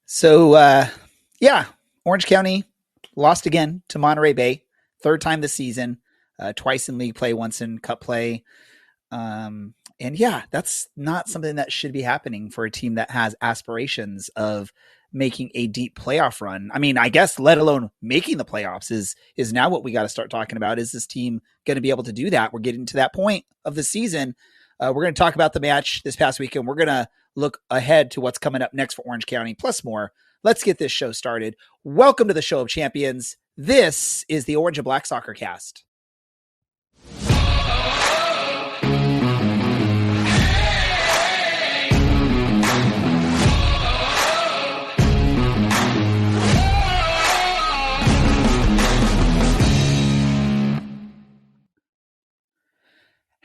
Yeah, Orange County lost again to Monterey Bay, third time this season, twice in league play, once in cup play. And yeah, that's not something that should be happening for a team that has aspirations of making a deep playoff run. I mean, I guess let alone making the playoffs is now what we got to start talking about. Is this team going to be able to do that? We're getting to that point of the season. We're going to talk about the match this past weekend. We're going to look ahead to what's coming up next for Orange County, plus more. Let's get this show started. Welcome to the Show of Champions. This is the Orange and Black Soccer Cast.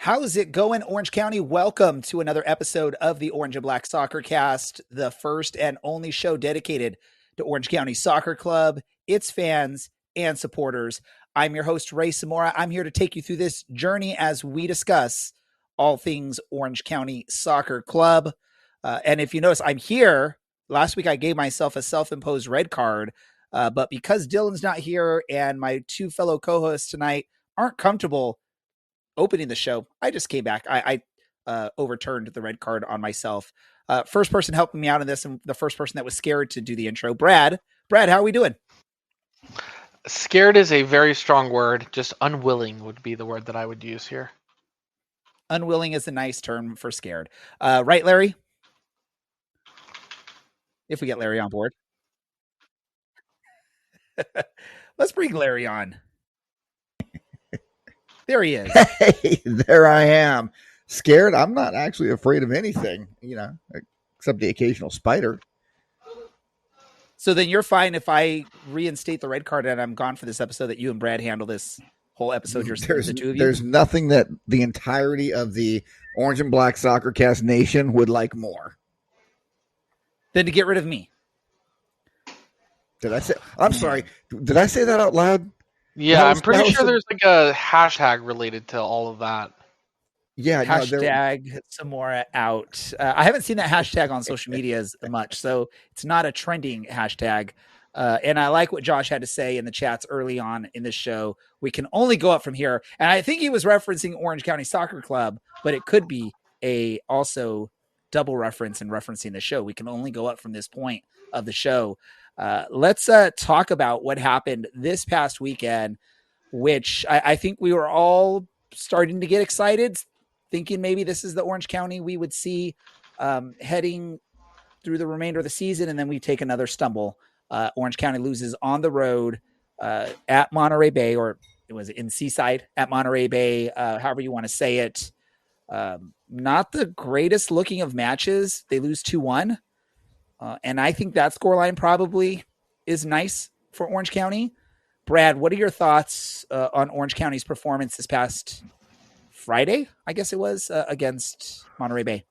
How's it going, Orange County? Welcome to another episode of the Orange and Black Soccer Cast, the first and only show dedicated to Orange County Soccer Club, its fans, and supporters. I'm your host, Ray Samora. I'm here to take you through this journey as we discuss all things Orange County Soccer Club. And if you notice, I'm here. Last week, I gave myself a self-imposed red card, but because Dylan's not here and my two fellow co-hosts tonight aren't comfortable opening the show, I just came back. I overturned the red card on myself. First person helping me out in this, and the first person that was scared to do the intro, Brad. Brad, how are we doing? Scared is a very strong word. Just unwilling would be the word that I would use here. Unwilling is a nice term for scared. Right, Larry? If we get Larry on board. Let's bring Larry on. There he is. Hey, there I am. Scared? I'm not actually afraid of anything, except the occasional spider. So then you're fine if I reinstate the red card and I'm gone for this episode, that you and Brad handle this whole episode yourselves, the two of you? There's nothing that the entirety of the Orange and Black Soccer Cast Nation would like more than to get rid of me. Did I say? I'm sorry. Did I say that out loud? Yeah, I'm pretty sure there's like a hashtag related to all of that. Yeah, hashtag Samora out. I haven't seen that hashtag on social media as much, so it's not a trending hashtag. And I like what Josh had to say in the chats early on in this show. We can only go up from here. And I think he was referencing Orange County Soccer Club, but it could be a also double reference and referencing the show. We can only go up from this point of the show. Let's talk about what happened this past weekend, which I think we were all starting to get excited, thinking maybe this is the Orange County we would see heading through the remainder of the season, and then we take another stumble. Orange County loses on the road at Monterey Bay, or it was in Seaside at Monterey Bay, however you want to say it. Not the greatest looking of matches. They lose 2-1. And I think that scoreline probably is nice for Orange County. Brad, what are your thoughts on Orange County's performance this past Friday, I guess it was, against Monterey Bay?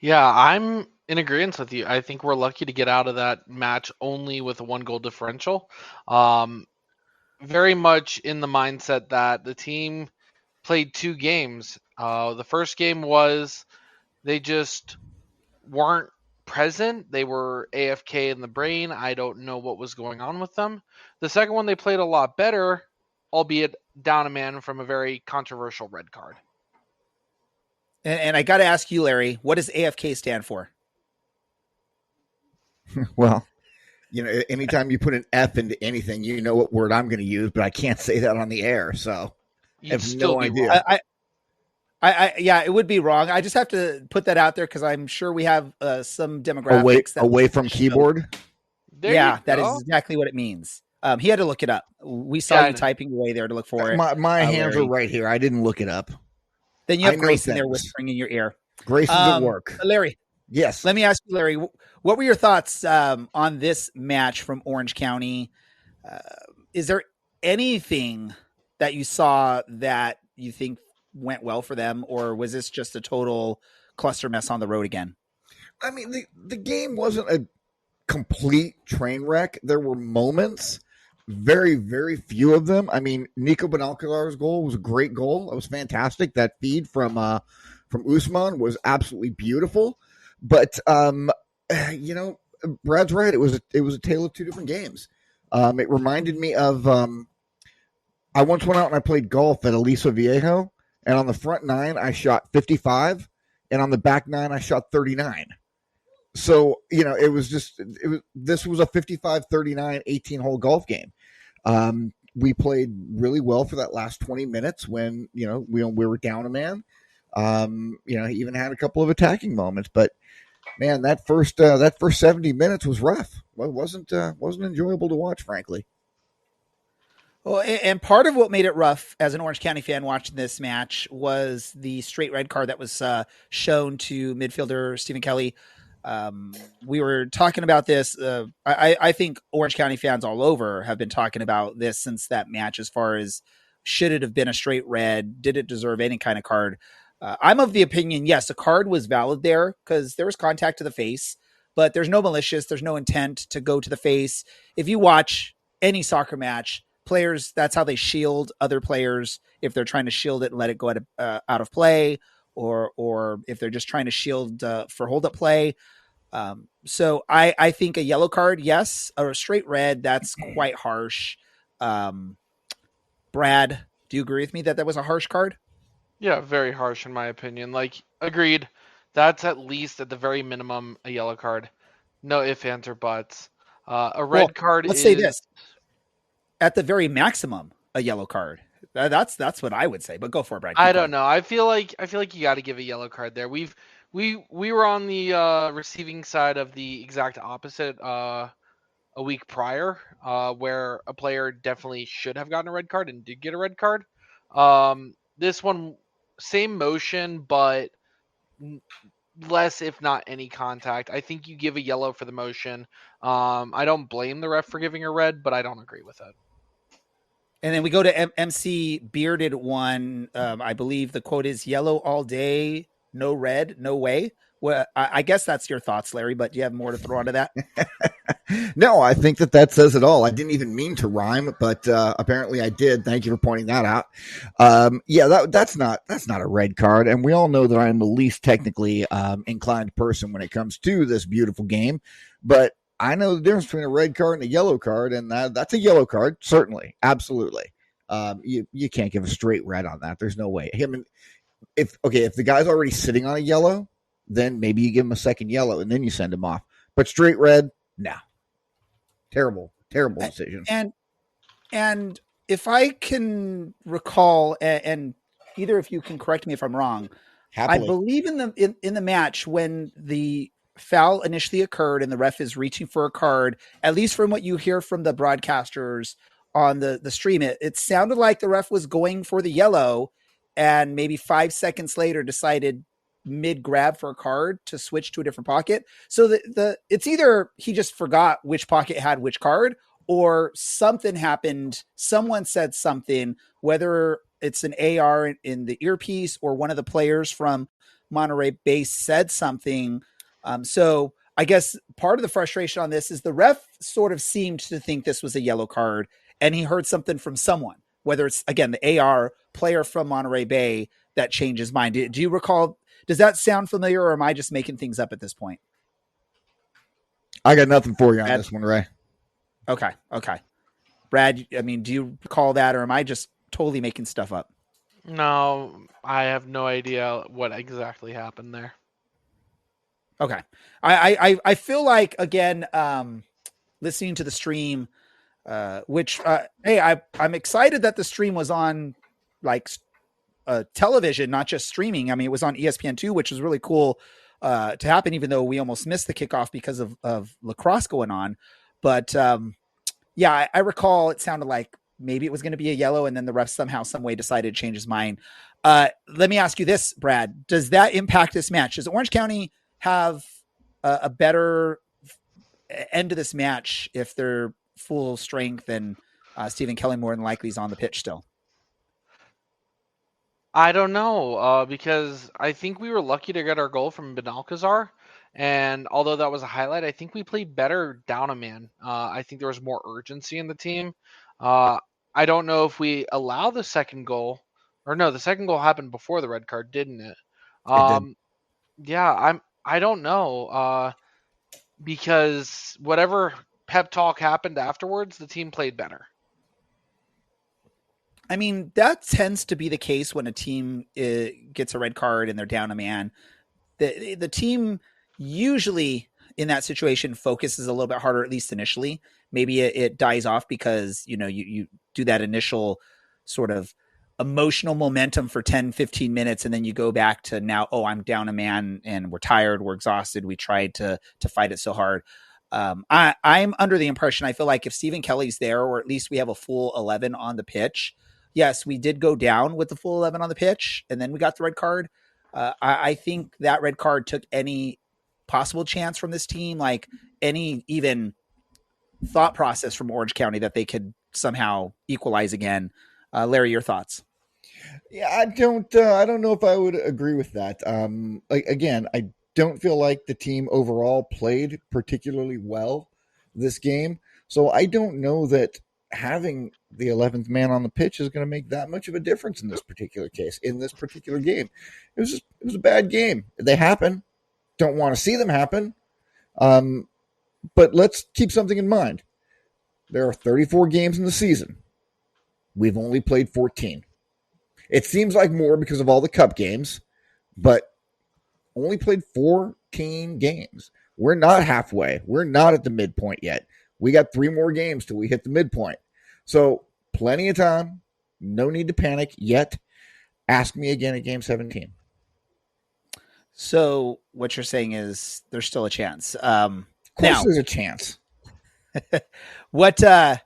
Yeah, I'm in agreement with you. I think we're lucky to get out of that match only with a 1-goal differential. Very much in the mindset that the team played 2 games. The first game was they just weren't present. They were AFK in the brain. I don't know what was going on with them. The second one, they played a lot better, albeit down a man from a very controversial red card. And I got to ask you, Larry, what does AFK stand for? Well, anytime you put an F into anything, you know what word I'm going to use, but I can't say that on the air, so I have no idea. Yeah, it would be wrong. I just have to put that out there because I'm sure we have some demographics away from keyboard. Yeah, that is exactly what it means. He had to look it up. We saw you typing away there to look for it. My hands are right here. I didn't look it up. Then you have Grayson there whispering in your ear. Grayson's at work. Larry. Yes. Let me ask you, Larry, what were your thoughts on this match from Orange County? Is there anything that you saw that you think went well for them, or was this just a total cluster mess on the road again? I mean, the game wasn't a complete train wreck. There were moments, very, very few of them. I mean, Nico Benalcalar's goal was a great goal. It was fantastic. That feed from Usman was absolutely beautiful. But, Brad's right. It was a tale of two different games. It reminded me of I once went out and I played golf at Aliso Viejo, and on the front nine I shot 55, and on the back nine I shot 39. So it was this was a 55, 39, 18-hole golf game. We played really well for that last 20 minutes when we were down a man. Even had a couple of attacking moments, but man, that first 70 minutes was rough. Well, it wasn't enjoyable to watch, frankly. Well, and part of what made it rough as an Orange County fan watching this match was the straight red card that was shown to midfielder Stephen Kelly. We were talking about this. I think Orange County fans all over have been talking about this since that match, as far as should it have been a straight red? Did it deserve any kind of card? I'm of the opinion, yes, a card was valid there because there was contact to the face, but there's no malicious. There's no intent to go to the face. If you watch any soccer match, players, that's how they shield other players if they're trying to shield it and let it go out of play, or if they're just trying to shield for hold-up play. So I think a yellow card, yes, or a straight red, that's quite harsh. Brad, do you agree with me that was a harsh card? Yeah, very harsh in my opinion. Agreed. That's at least at the very minimum a yellow card. No ifs, ands, or buts. A red card let's say this. At the very maximum, a yellow card. That's what I would say. But go for it, Brad. I don't know. I feel like you got to give a yellow card there. We were on the receiving side of the exact opposite a week prior, where a player definitely should have gotten a red card and did get a red card. This one, same motion, but less, if not any, contact. I think you give a yellow for the motion. I don't blame the ref for giving a red, but I don't agree with it. And then we go to MC Bearded one. I believe the quote is "yellow all day, no red, no way." Well, I guess that's your thoughts, Larry, but do you have more to throw onto that? No, I think that says it all. I didn't even mean to rhyme, but apparently I did. Thank you for pointing that out. That's not a red card, and we all know that I am the least technically inclined person when it comes to this beautiful game. But I know the difference between a red card and a yellow card, and that's a yellow card, certainly, absolutely. You can't give a straight red on that. There's no way. I mean, if the guy's already sitting on a yellow, then maybe you give him a second yellow and then you send him off. But straight red, no. Terrible decision. And if I can recall, and either of you can correct me if I'm wrong, happily. I believe in the match when the foul initially occurred and the ref is reaching for a card, at least from what you hear from the broadcasters on the stream, it sounded like the ref was going for the yellow, and maybe 5 seconds later decided mid grab for a card to switch to a different pocket. So it's either he just forgot which pocket had which card, or something happened. Someone said something, whether it's an AR in the earpiece or one of the players from Monterey Bay said something. So I guess part of the frustration on this is the ref sort of seemed to think this was a yellow card, and he heard something from someone, whether it's, again, the AR player from Monterey Bay that changed his mind. Do you recall? Does that sound familiar, or am I just making things up at this point? I got nothing for you on this one, Ray. Okay. Brad, I mean, do you recall that, or am I just totally making stuff up? No, I have no idea what exactly happened there. Okay. I feel like, again, listening to the stream, which, hey, I'm excited that the stream was on television, not just streaming. I mean, it was on ESPN2, which was really cool to happen, even though we almost missed the kickoff because of lacrosse going on. But I recall it sounded like maybe it was going to be a yellow, and then the ref somehow, some way decided to change his mind. Let me ask you this, Brad. Does that impact this match? Does Orange County have a better end to this match if they're full strength and Stephen Kelly more than likely is on the pitch still? I don't know, because I think we were lucky to get our goal from Benalcazar, and although that was a highlight, I think we played better down a man. I think there was more urgency in the team. I don't know if we allow the second goal, or no, the second goal happened before the red card, didn't it? It did. Yeah, I don't know. because whatever pep talk happened afterwards, the team played better. I mean, that tends to be the case when a team gets a red card and they're down a man. The team usually in that situation focuses a little bit harder, at least initially. Maybe it dies off because, you do that initial sort of emotional momentum for 10, 15 minutes. And then you go back to now, I'm down a man and we're tired. We're exhausted. We tried to fight it so hard. I'm under the impression, I feel like if Stephen Kelly's there, or at least we have a full 11 on the pitch. Yes, we did go down with the full 11 on the pitch and then we got the red card. I think that red card took any possible chance from this team, like any even thought process from Orange County that they could somehow equalize again. Larry, your thoughts? Yeah, I don't know if I would agree with that. Again, I don't feel like the team overall played particularly well this game. So I don't know that having the 11th man on the pitch is going to make that much of a difference in this particular case, in this particular game. It was a bad game. They happen. Don't want to see them happen. But let's keep something in mind. There are 34 games in the season. We've only played 14. It seems like more because of all the cup games, but only played 14 games. We're not halfway. We're not at the midpoint yet. We got 3 more games till we hit the midpoint. So plenty of time. No need to panic yet. Ask me again at game 17. So what you're saying is there's still a chance. Of course there's a chance. What are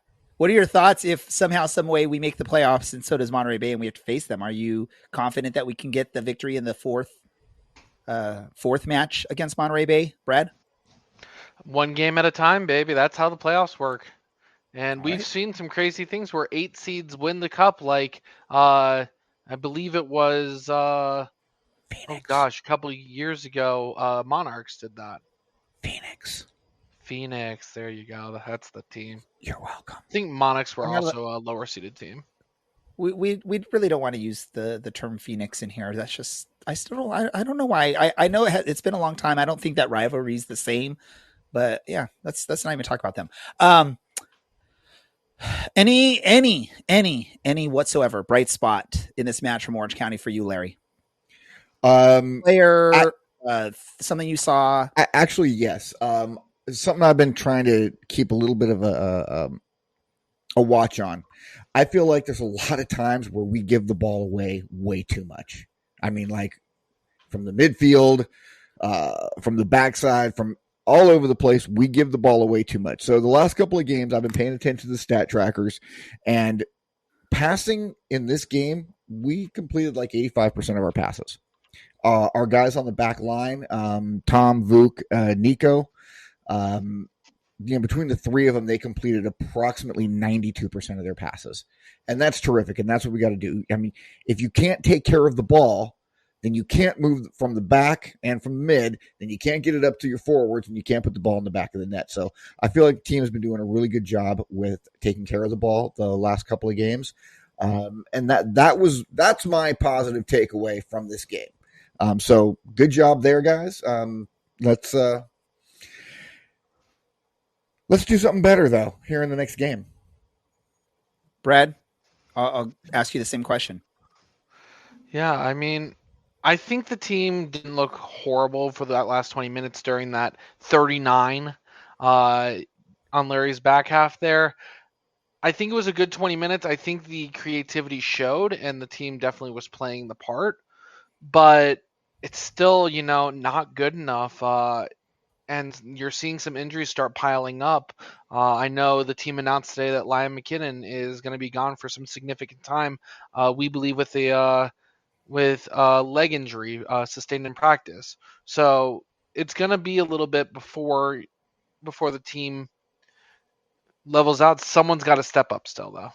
your thoughts if somehow, some way we make the playoffs and so does Monterey Bay and we have to face them? Are you confident that we can get the victory in the fourth match against Monterey Bay, Brad? One game at a time, baby. That's how the playoffs work. And we've seen some crazy things where 8 seeds win the cup. Like, I believe it was, a couple of years ago, Monarchs did that. Phoenix. There you go. That's the team. You're welcome. I think Monarchs were also a lower seeded team. We really don't want to use the term Phoenix in here. That's just, I don't know why. I know it's been a long time. I don't think that rivalry is the same, but yeah, let's not even talk about them. Any whatsoever bright spot in this match from Orange County for you, Larry? Player, something you saw? Actually, yes. Something I've been trying to keep a little bit of a watch on. I feel like there's a lot of times where we give the ball away way too much. I mean, like from the midfield, from the backside, from all over the place, we give the ball away too much. So the last couple of games, I've been paying attention to the stat trackers, and passing in this game, we completed like 85% of our passes. Our guys on the back line, Tom, Vuk, Nico, between the 3 of them, they completed approximately 92% of their passes. And that's terrific. And that's what we got to do. I mean, if you can't take care of the ball, then you can't move from the back and from the mid, then you can't get it up to your forwards, and you can't put the ball in the back of the net. So I feel like the team has been doing a really good job with taking care of the ball the last couple of games. And that's my positive takeaway from this game. So good job there, guys. Let's do something better, though, here in the next game. Brad, I'll ask you the same question. Yeah, I mean, I think the team didn't look horrible for that last 20 minutes during that 39 on Larry's back half there. I think it was a good 20 minutes. I think the creativity showed, and the team definitely was playing the part. But it's still, not good enough. And you're seeing some injuries start piling up. I know the team announced today that Liam McKinnon is going to be gone for some significant time. We believe with leg injury sustained in practice. So it's going to be a little bit before the team levels out. Someone's got to step up still, though.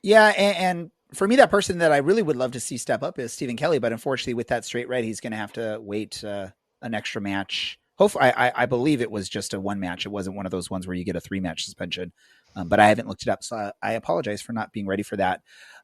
Yeah, and for me, that person that I really would love to see step up is Stephen Kelly, but unfortunately with that straight red, he's going to have to wait an extra match. Hopefully, I believe it was just a 1 match. It wasn't one of those ones where you get a 3-match suspension, but I haven't looked it up, so I apologize for not being ready for that.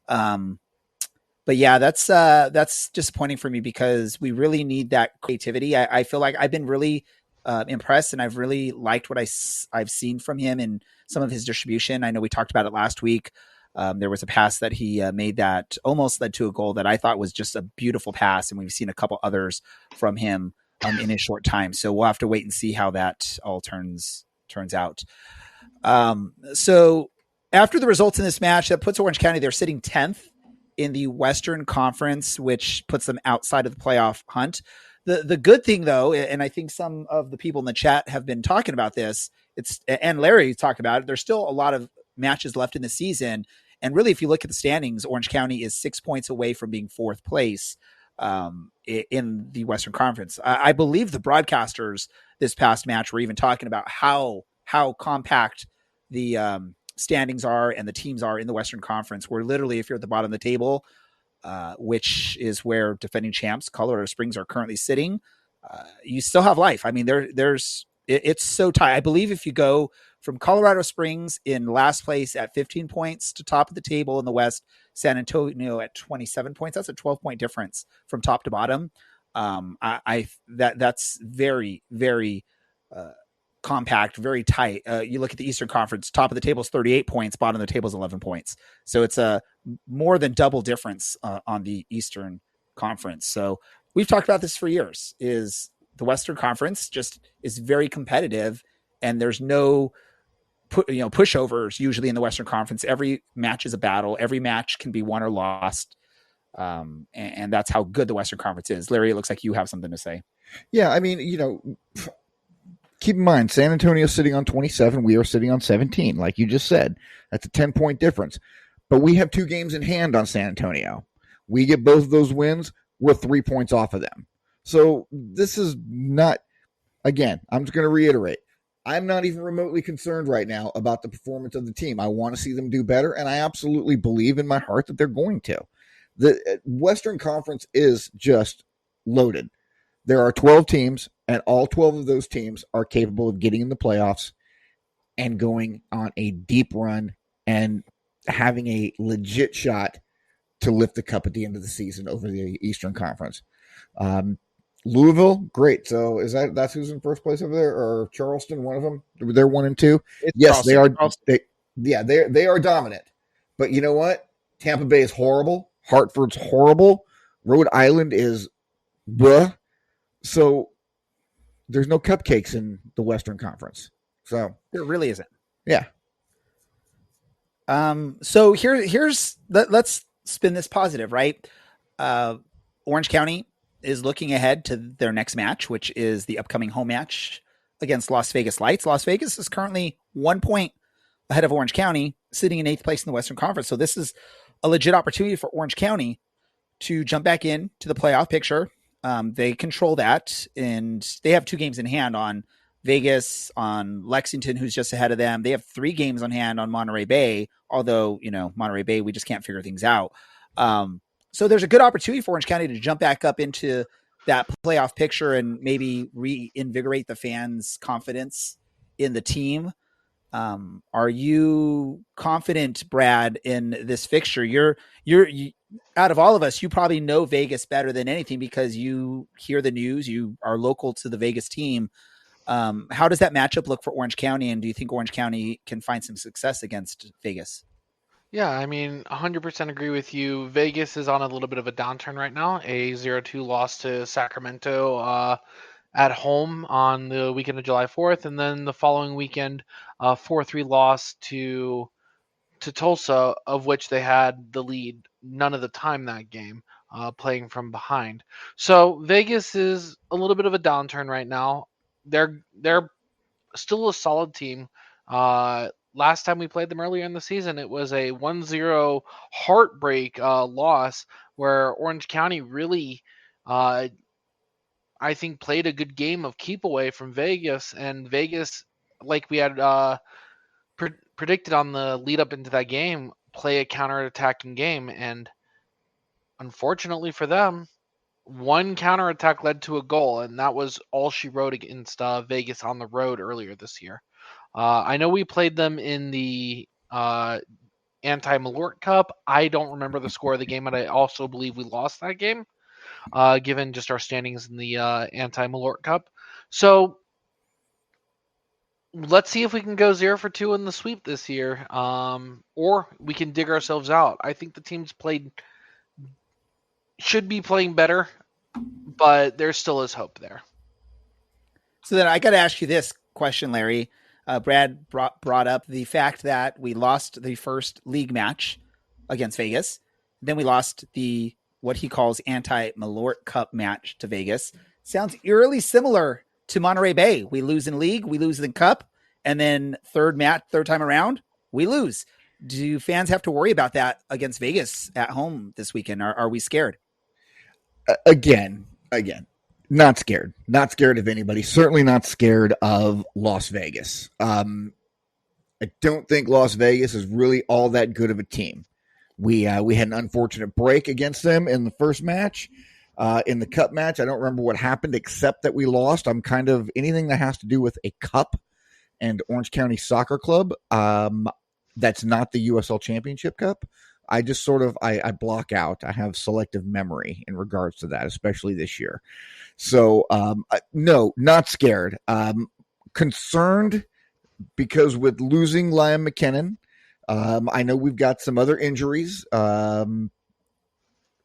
But yeah, that's disappointing for me because we really need that creativity. I feel like I've been really impressed, and I've really liked what I've seen from him in some of his distribution. I know we talked about it last week. There was a pass that he made that almost led to a goal that I thought was just a beautiful pass, and we've seen a couple others from him in a short time. So we'll have to wait and see how that all turns out. So after the results in this match, that puts Orange County, they're sitting 10th in the Western Conference, which puts them outside of the playoff hunt. The good thing, though, and I think some of the people in the chat have been talking about this, and Larry talked about it, there's still a lot of matches left in the season. And really, if you look at the standings, Orange County is 6 points away from being fourth place in the Western Conference. I believe the broadcasters this past match were even talking about how compact the standings are and the teams are in the Western Conference, where literally if you're at the bottom of the table, which is where defending champs Colorado Springs are currently sitting, you still have life. I mean, it's so tight. I believe if you go from Colorado Springs in last place at 15 points to top of the table in the West, San Antonio at 27 points, that's a 12-point difference from top to bottom. That's very, very compact, very tight. You look at the Eastern Conference, top of the table is 38 points, bottom of the table is 11 points. So it's a more than double difference on the Eastern Conference. So we've talked about this for years, is the Western Conference just is very competitive, and there's no pushovers usually in the Western Conference. Every match is a battle. Every match can be won or lost. And that's how good the Western Conference is. Larry, it looks like you have something to say. Yeah, I mean, keep in mind, San Antonio is sitting on 27. We are sitting on 17, like you just said. That's a 10-point difference. But we have 2 games in hand on San Antonio. We get both of those wins, we're 3 points off of them. So this is not, again, I'm just going to reiterate, I'm not even remotely concerned right now about the performance of the team. I want to see them do better, and I absolutely believe in my heart that they're going to. The Western Conference is just loaded. There are 12 teams, and all 12 of those teams are capable of getting in the playoffs and going on a deep run and having a legit shot to lift the cup at the end of the season over the Eastern Conference. Louisville, great. So that's who's in first place over there, or Charleston, one of them? They're 1 and 2. It's yes, Charleston. They are dominant. But you know what? Tampa Bay is horrible. Hartford's horrible. Rhode Island is bleh. So there's no cupcakes in the Western Conference. So there really isn't. Yeah. So let's spin this positive, right? Orange County is looking ahead to their next match, which is the upcoming home match against Las Vegas Lights. Las Vegas is currently 1 point ahead of Orange County, sitting in 8th place in the Western Conference. So this is a legit opportunity for Orange County to jump back in to the playoff picture. They control that, and they have 2 games in hand on Vegas, on Lexington, who's just ahead of them. They have 3 games on hand on Monterey Bay, although, Monterey Bay, we just can't figure things out. So there's a good opportunity for Orange County to jump back up into that playoff picture and maybe reinvigorate the fans' confidence in the team. Are you confident, Brad, in this fixture? You're out of all of us, you probably know Vegas better than anything because you hear the news. You are local to the Vegas team. How does that matchup look for Orange County? And do you think Orange County can find some success against Vegas? Yeah, I mean, 100% agree with you. Vegas is on a little bit of a downturn right now. A 0-2 loss to Sacramento at home on the weekend of July 4th, and then the following weekend, 4-3 loss to Tulsa, of which they had the lead none of the time that game, playing from behind. So Vegas is a little bit of a downturn right now. They're still a solid team. Last time we played them earlier in the season, it was a 1-0 heartbreak loss where Orange County really, I think, played a good game of keep away from Vegas. And Vegas, like we had predicted on the lead up into that game, play a counter-attacking game. And unfortunately for them, one counterattack led to a goal, and that was all she wrote against Vegas on the road earlier this year. I know we played them in the anti-Malort Cup. I don't remember the score of the game, and I also believe we lost that game, given just our standings in the anti-Malort Cup. So let's see if we can go 0-2 in the sweep this year, or we can dig ourselves out. I think the team's should be playing better, but there still is hope there. So then I got to ask you this question, Larry. Brad brought up the fact that we lost the first league match against Vegas. Then we lost the what he calls anti-Malort Cup match to Vegas. Sounds eerily similar to Monterey Bay. We lose in league, we lose in cup, and then third time around, we lose. Do fans have to worry about that against Vegas at home this weekend? Are we scared? Again, not scared. Not scared of anybody. Certainly not scared of Las Vegas. I don't think Las Vegas is really all that good of a team. We had an unfortunate break against them in the first match. In the cup match, I don't remember what happened except that we lost. I'm kind of anything that has to do with a cup and Orange County Soccer Club. That's not the USL Championship Cup. I just sort of, I block out. I have selective memory in regards to that, especially this year. So, no, not scared. Concerned because with losing Liam McKinnon, I know we've got some other injuries. We're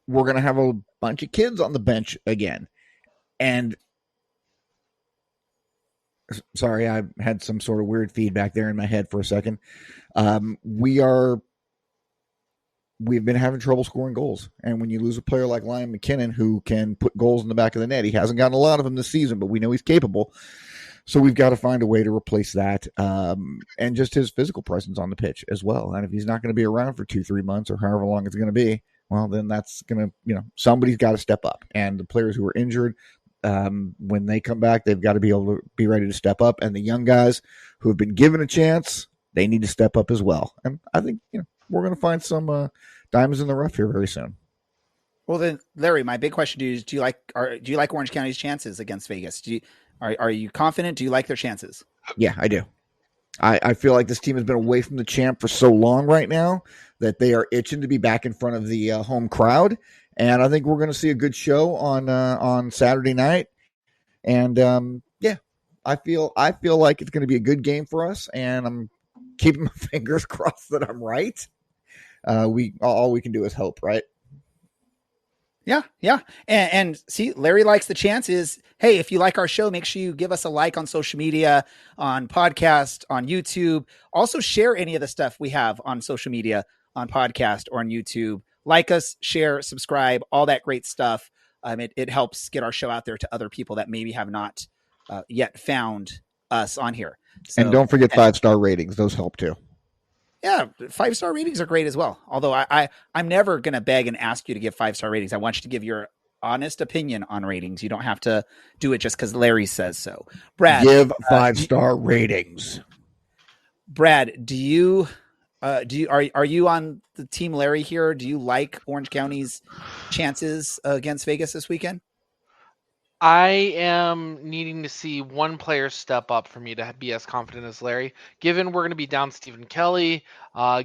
going to have a bunch of kids on the bench again. And sorry, I had some sort of weird feedback there in my head for a second. We've been having trouble scoring goals. And when you lose a player like Liam McKinnon who can put goals in the back of the net, he hasn't gotten a lot of them this season, but we know he's capable. So we've got to find a way to replace that. And just his physical presence on the pitch as well. And if he's not going to be around for 2-3 months or however long it's going to be, well, then that's going to, somebody's got to step up. And the players who are injured, when they come back, they've got to be able to be ready to step up. And the young guys who have been given a chance, they need to step up as well. And I think, we're going to find some diamonds in the rough here very soon. Well, then, Larry, my big question to you is: do you like Orange County's chances against Vegas? Are you confident? Do you like their chances? Yeah, I do. I feel like this team has been away from the champ for so long right now that they are itching to be back in front of the home crowd, and I think we're going to see a good show on Saturday night. And I feel like it's going to be a good game for us, and I'm keeping my fingers crossed that I'm right. All we can do is hope, right? Yeah. And see, Larry likes the chances. Hey, if you like our show, make sure you give us a like on social media, on podcast, on YouTube. Also share any of the stuff we have on social media, on podcast or on YouTube. Like us, share, subscribe, all that great stuff. It helps get our show out there to other people that maybe have not yet found us on here. So, and don't forget 5-star ratings. Those help too. Yeah, 5-star ratings are great as well. Although I'm never going to beg and ask you to give 5-star ratings. I want you to give your honest opinion on ratings. You don't have to do it just because Larry says so. Brad, give 5-star ratings. Brad, are you on the team Larry here? Do you like Orange County's chances against Vegas this weekend? I am needing to see one player step up for me to be as confident as Larry. Given we're going to be down Stephen Kelly,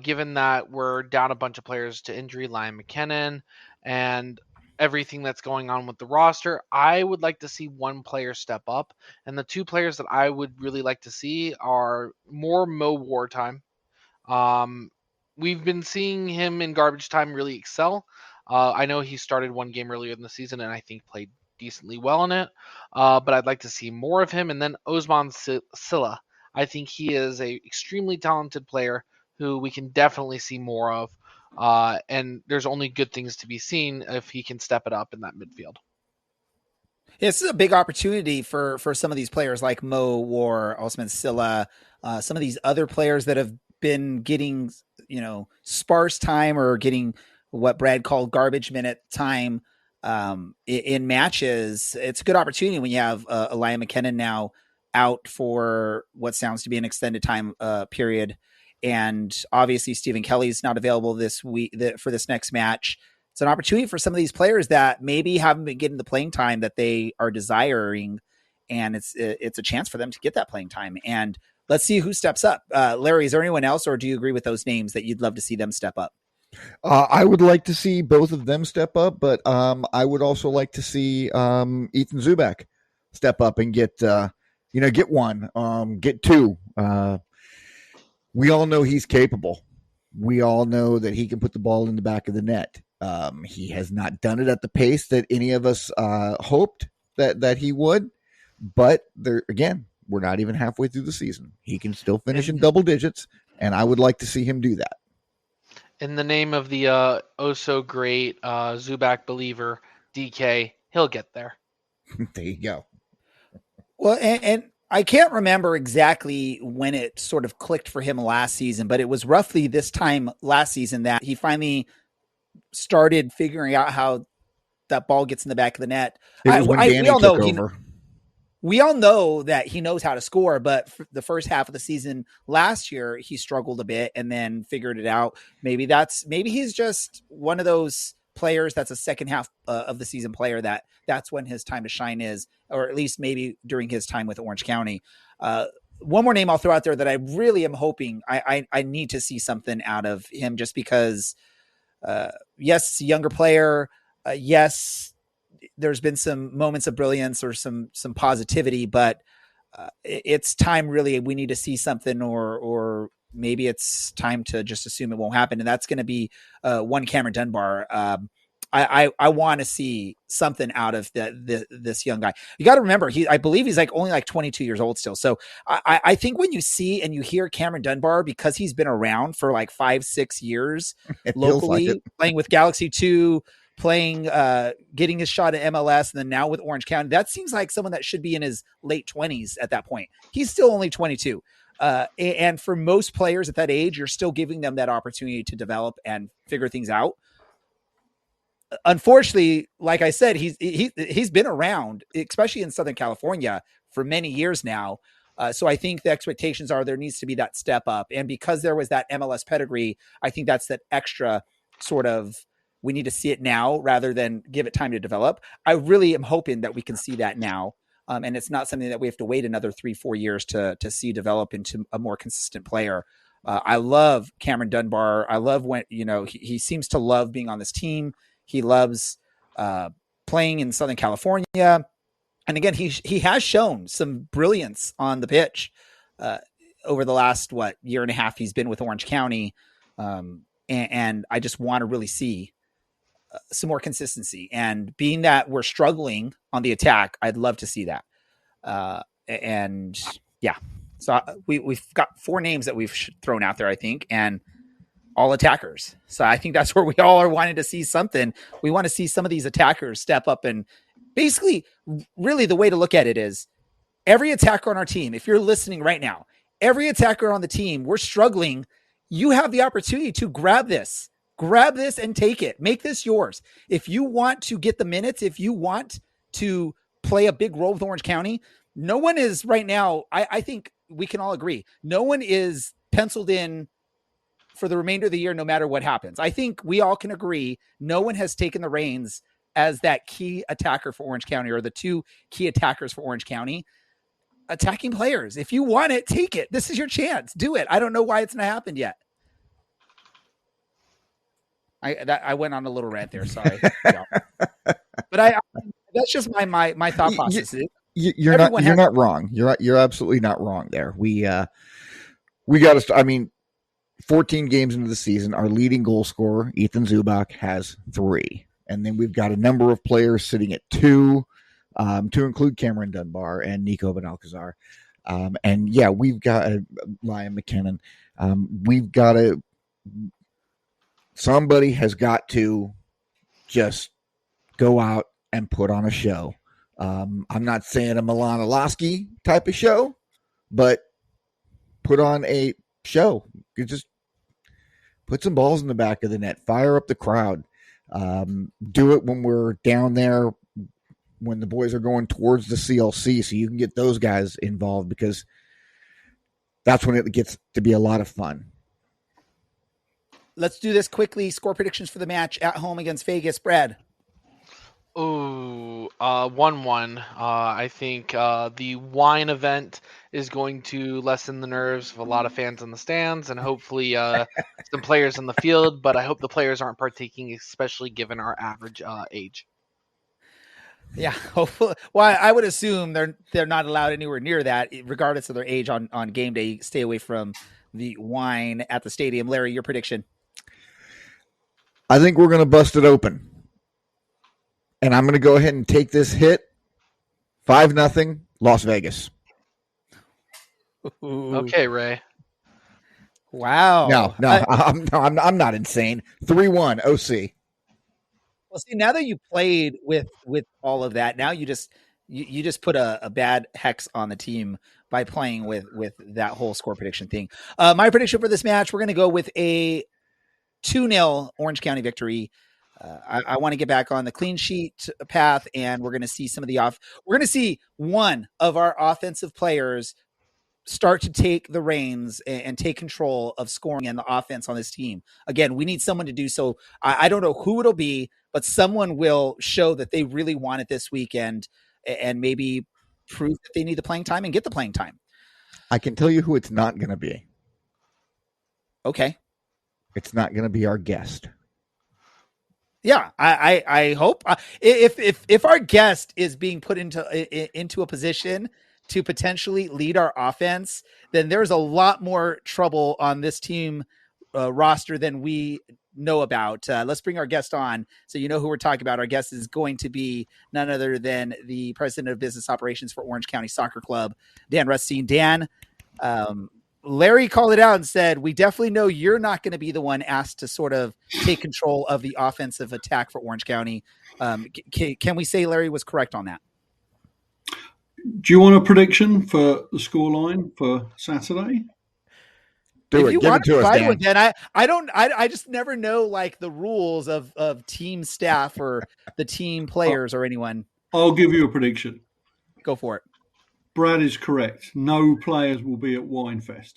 given that we're down a bunch of players to injury, Liam McKinnon, and everything that's going on with the roster, I would like to see one player step up. And the two players that I would really like to see are more Mo Wartime. We've been seeing him in garbage time really excel. I know he started one game earlier in the season and I think played decently well in it, but I'd like to see more of him. And then Osman Silla, I think he is a extremely talented player who we can definitely see more of, and there's only good things to be seen if he can step it up in that midfield. Yeah, this is a big opportunity for some of these players like Mo War, Osman Silla, some of these other players that have been getting sparse time or getting what Brad called garbage minute time in matches. It's a good opportunity when you have Liam McKinnon now out for what sounds to be an extended time period. And obviously Stephen Kelly's not available this week for this next match. It's an opportunity for some of these players that maybe haven't been getting the playing time that they are desiring. And it's a chance for them to get that playing time. And let's see who steps up. Larry, is there anyone else, or do you agree with those names that you'd love to see them step up? I would like to see both of them step up, but I would also like to see Ethan Zubak step up and get Get one, get two. We all know he's capable. We all know that he can put the ball in the back of the net. He has not done it at the pace that any of us hoped that he would. But there again, we're not even halfway through the season. He can still finish in double digits, and I would like to see him do that. In the name of the oh-so-great Zubac believer, DK, he'll get there. There you go. Well, and I can't remember exactly when it sort of clicked for him last season, but it was roughly this time last season that he finally started figuring out how that ball gets in the back of the net. It was when Danny took over. We all know that he knows how to score, but for the first half of the season last year, he struggled a bit and then figured it out. Maybe he's just one of those players that's a second half of the season player that's when his time to shine is, or at least maybe during his time with Orange County. One more name I'll throw out there that I really am hoping I need to see something out of him, just because, yes, younger player. Yes, there's been some moments of brilliance or some positivity, but it's time really. We need to see something, or maybe it's time to just assume it won't happen. And that's going to be one Cameron Dunbar. I want to see something out of this young guy. You got to remember, I believe he's only 22 years old still. So I think when you see and you hear Cameron Dunbar, because he's been around for 5-6 years locally, playing with Galaxy 2, playing, getting his shot at MLS, and then now with Orange County, that seems like someone that should be in his late 20s at that point. He's still only 22. And for most players at that age, you're still giving them that opportunity to develop and figure things out. Unfortunately, like I said, he's been around, especially in Southern California, for many years now. So I think the expectations are there needs to be that step up. And because there was that MLS pedigree, I think that's that extra sort of, we need to see it now rather than give it time to develop. I really am hoping that we can see that now. And it's not something that we have to wait another 3-4 years to see develop into a more consistent player. I love Cameron Dunbar. I love when, he seems to love being on this team. He loves playing in Southern California. And again, he has shown some brilliance on the pitch over the last, year and a half he's been with Orange County. And I just want to really see some more consistency, and being that we're struggling on the attack, I'd love to see that. And yeah, so we've got 4 names that we've thrown out there, I think, and all attackers. So I think that's where we all are wanting to see something. We want to see some of these attackers step up, and basically really the way to look at it is every attacker on our team, if you're listening right now, every attacker on the team, we're struggling. You have the opportunity to grab this and take it. Make this yours. If you want to get the minutes, if you want to play a big role with Orange County, no one is right now. I think we can all agree. No one is penciled in for the remainder of the year, no matter what happens. I think we all can agree. No one has taken the reins as that key attacker for Orange County, or the 2 key attackers for Orange County. Attacking players. If you want it, take it. This is your chance. Do it. I don't know why it's not happened yet. I went on a little rant there. Sorry. But that's just my thought process. You're not wrong. You're absolutely not wrong there. We got to, 14 games into the season, our leading goal scorer, Ethan Zubac, has 3. And then we've got a number of players sitting at 2, to include Cameron Dunbar and Nico Benalcazar. And yeah, we've got Ryan McKinnon. We've got somebody has got to just go out and put on a show. I'm not saying a Milan Lasky type of show, but put on a show. You just put some balls in the back of the net, fire up the crowd. Do it when we're down there, when the boys are going towards the CLC, so you can get those guys involved, because that's when it gets to be a lot of fun. Let's do this quickly. Score predictions for the match at home against Vegas. Brad. Ooh, 1-1. I think the wine event is going to lessen the nerves of a lot of fans in the stands, and hopefully some players in the field. But I hope the players aren't partaking, especially given our average age. Yeah, hopefully. Well, I would assume they're not allowed anywhere near that, regardless of their age on game day. Stay away from the wine at the stadium. Larry, your prediction? I think we're going to bust it open, and I'm going to go ahead and take this hit. 5-0, Las Vegas. Ooh. Okay, Ray. Wow. No, I'm not insane. 3-1 OC. Well, see, now that you played with all of that, now you just put a bad hex on the team by playing with that whole score prediction thing. My prediction for this match, we're going to go with a 2-0 Orange County victory. I want to get back on the clean sheet path, and we're going to see we're going to see one of our offensive players start to take the reins and take control of scoring and the offense on this team. Again, we need someone to do so. I don't know who it'll be, but someone will show that they really want it this weekend and maybe prove that they need the playing time and get the playing time. I can tell you who it's not going to be. Okay. It's not going to be our guest. Yeah, I hope if our guest is being put into a position to potentially lead our offense, then there's a lot more trouble on this team roster than we know about. Let's bring our guest on so you know who we're talking about. Our guest is going to be none other than the president of business operations for Orange County Soccer Club, Dan Rutstein. Dan, Larry called it out and said, we definitely know you're not going to be the one asked to sort of take control of the offensive attack for Orange County. Can we say Larry was correct on that? Do you want a prediction for the scoreline for Saturday? Give it to us, Dan. Then I just never know like the rules of team staff or the team players or anyone. I'll give you a prediction. Go for it. Brad is correct. No players will be at Winefest.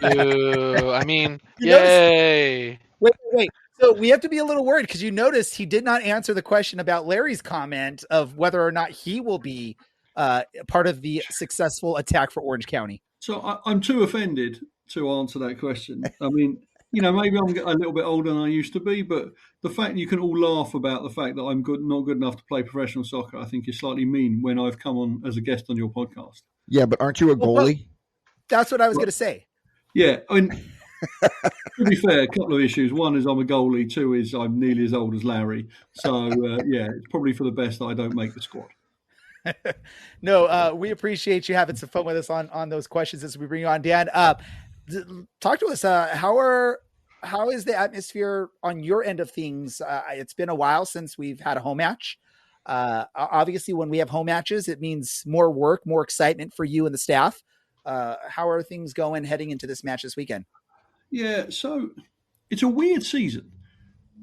I mean, yay. Wait. So we have to be a little worried because you noticed he did not answer the question about Larry's comment of whether or not he will be part of the successful attack for Orange County. So I'm too offended to answer that question. I mean, maybe I'm a little bit older than I used to be, but the fact you can all laugh about the fact that I'm not good enough to play professional soccer, I think is slightly mean when I've come on as a guest on your podcast. Yeah, but aren't you a goalie? That's what I was going to say. Yeah, I mean, to be fair, a couple of issues. One is I'm a goalie. Two is I'm nearly as old as Larry. So, it's probably for the best that I don't make the squad. No, we appreciate you having some fun with us on those questions as we bring you on. Dan, talk to us. How is the atmosphere on your end of things? It's been a while since we've had a home match. Obviously, when we have home matches, it means more work, more excitement for you and the staff. How are things going heading into this match this weekend? Yeah, so it's a weird season.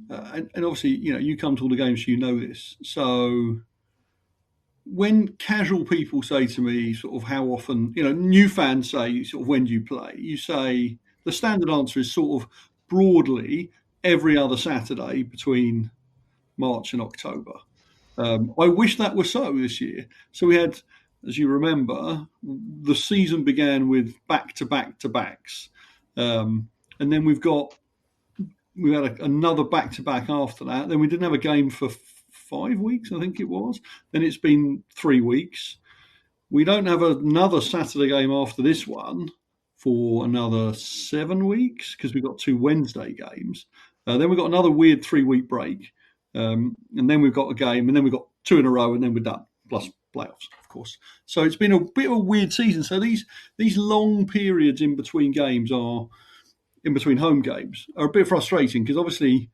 And obviously, you come to all the games, so you know this. So when casual people say to me sort of how often, new fans say sort of when do you play? You say the standard answer is sort of broadly every other Saturday between March and October. I wish that were so this year. So we had, as you remember, the season began with back-to-back-to-backs. And then we had another back-to-back after that. Then we didn't have a game for 5 weeks, I think it was. Then it's been 3 weeks. We don't have another Saturday game after this one for another 7 weeks because we've got 2 Wednesday games. Then we've got another weird 3-week break. And then we've got a game, and then we've got 2 in a row, and then we're done, plus playoffs, of course. So it's been a bit of a weird season. So these long periods in between games in between home games are a bit frustrating because obviously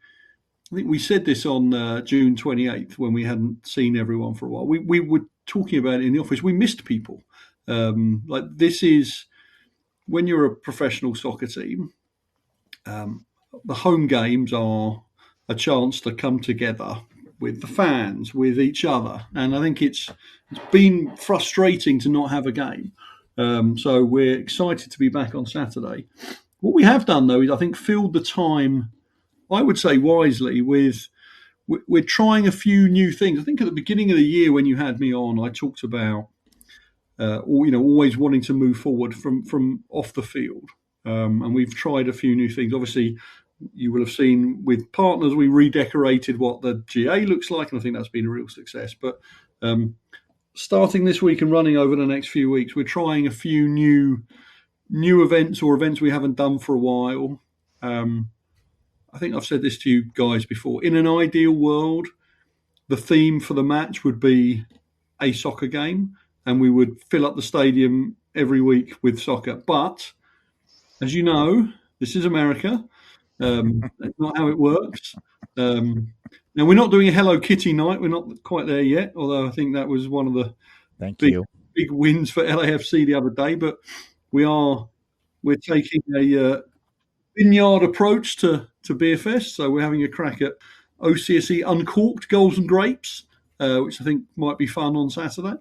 I think we said this on June 28th when we hadn't seen everyone for a while. We were talking about it in the office. We missed people. This is when you're a professional soccer team, the home games are a chance to come together with the fans, with each other. And I think it's been frustrating to not have a game. So we're excited to be back on Saturday. What we have done, though, is I think filled the time, I would say wisely, we're trying a few new things. I think at the beginning of the year when you had me on, I talked about always wanting to move forward from off the field. And we've tried a few new things. Obviously, you will have seen with partners, we redecorated what the GA looks like, and I think that's been a real success. But starting this week and running over the next few weeks, we're trying a few new events or events we haven't done for a while. I think I've said this to you guys before. In an ideal world, the theme for the match would be a soccer game, and we would fill up the stadium every week with soccer. But as you know, this is America. That's not how it works. Now, we're not doing a Hello Kitty night. We're not quite there yet, although I think that was one of the big wins for LAFC the other day. But we're taking a vineyard approach to Beer Fest. So we're having a crack at OCSC Uncorked Goals and Grapes, which I think might be fun on Saturday.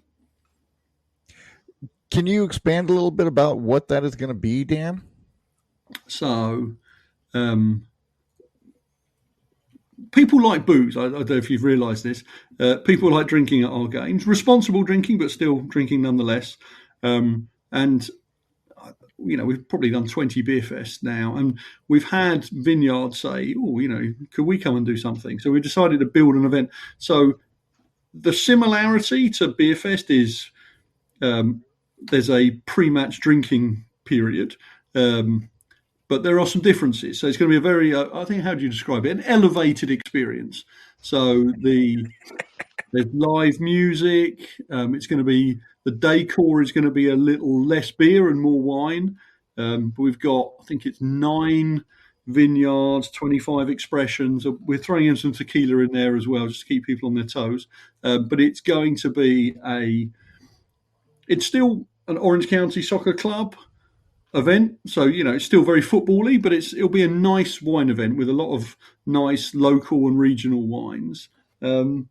Can you expand a little bit about what that is going to be, Dan? So, people like booze. I don't know if you've realised this. People like drinking at our games. Responsible drinking, but still drinking nonetheless. And we've probably done 20 beer fests now, and we've had Vineyard say, could we come and do something? So we decided to build an event. So the similarity to Beer Fest is there's a pre-match drinking period, but there are some differences. So it's going to be a very, I think, how do you describe it? An elevated experience. So there's live music. It's going to be, the decor is going to be a little less beer and more wine. But we've got, I think it's 9 vineyards, 25 expressions. We're throwing in some tequila in there as well, just to keep people on their toes. But it's going to be it's still an Orange County Soccer Club event. So, it's still very football-y, but it'll be a nice wine event with a lot of nice local and regional wines. And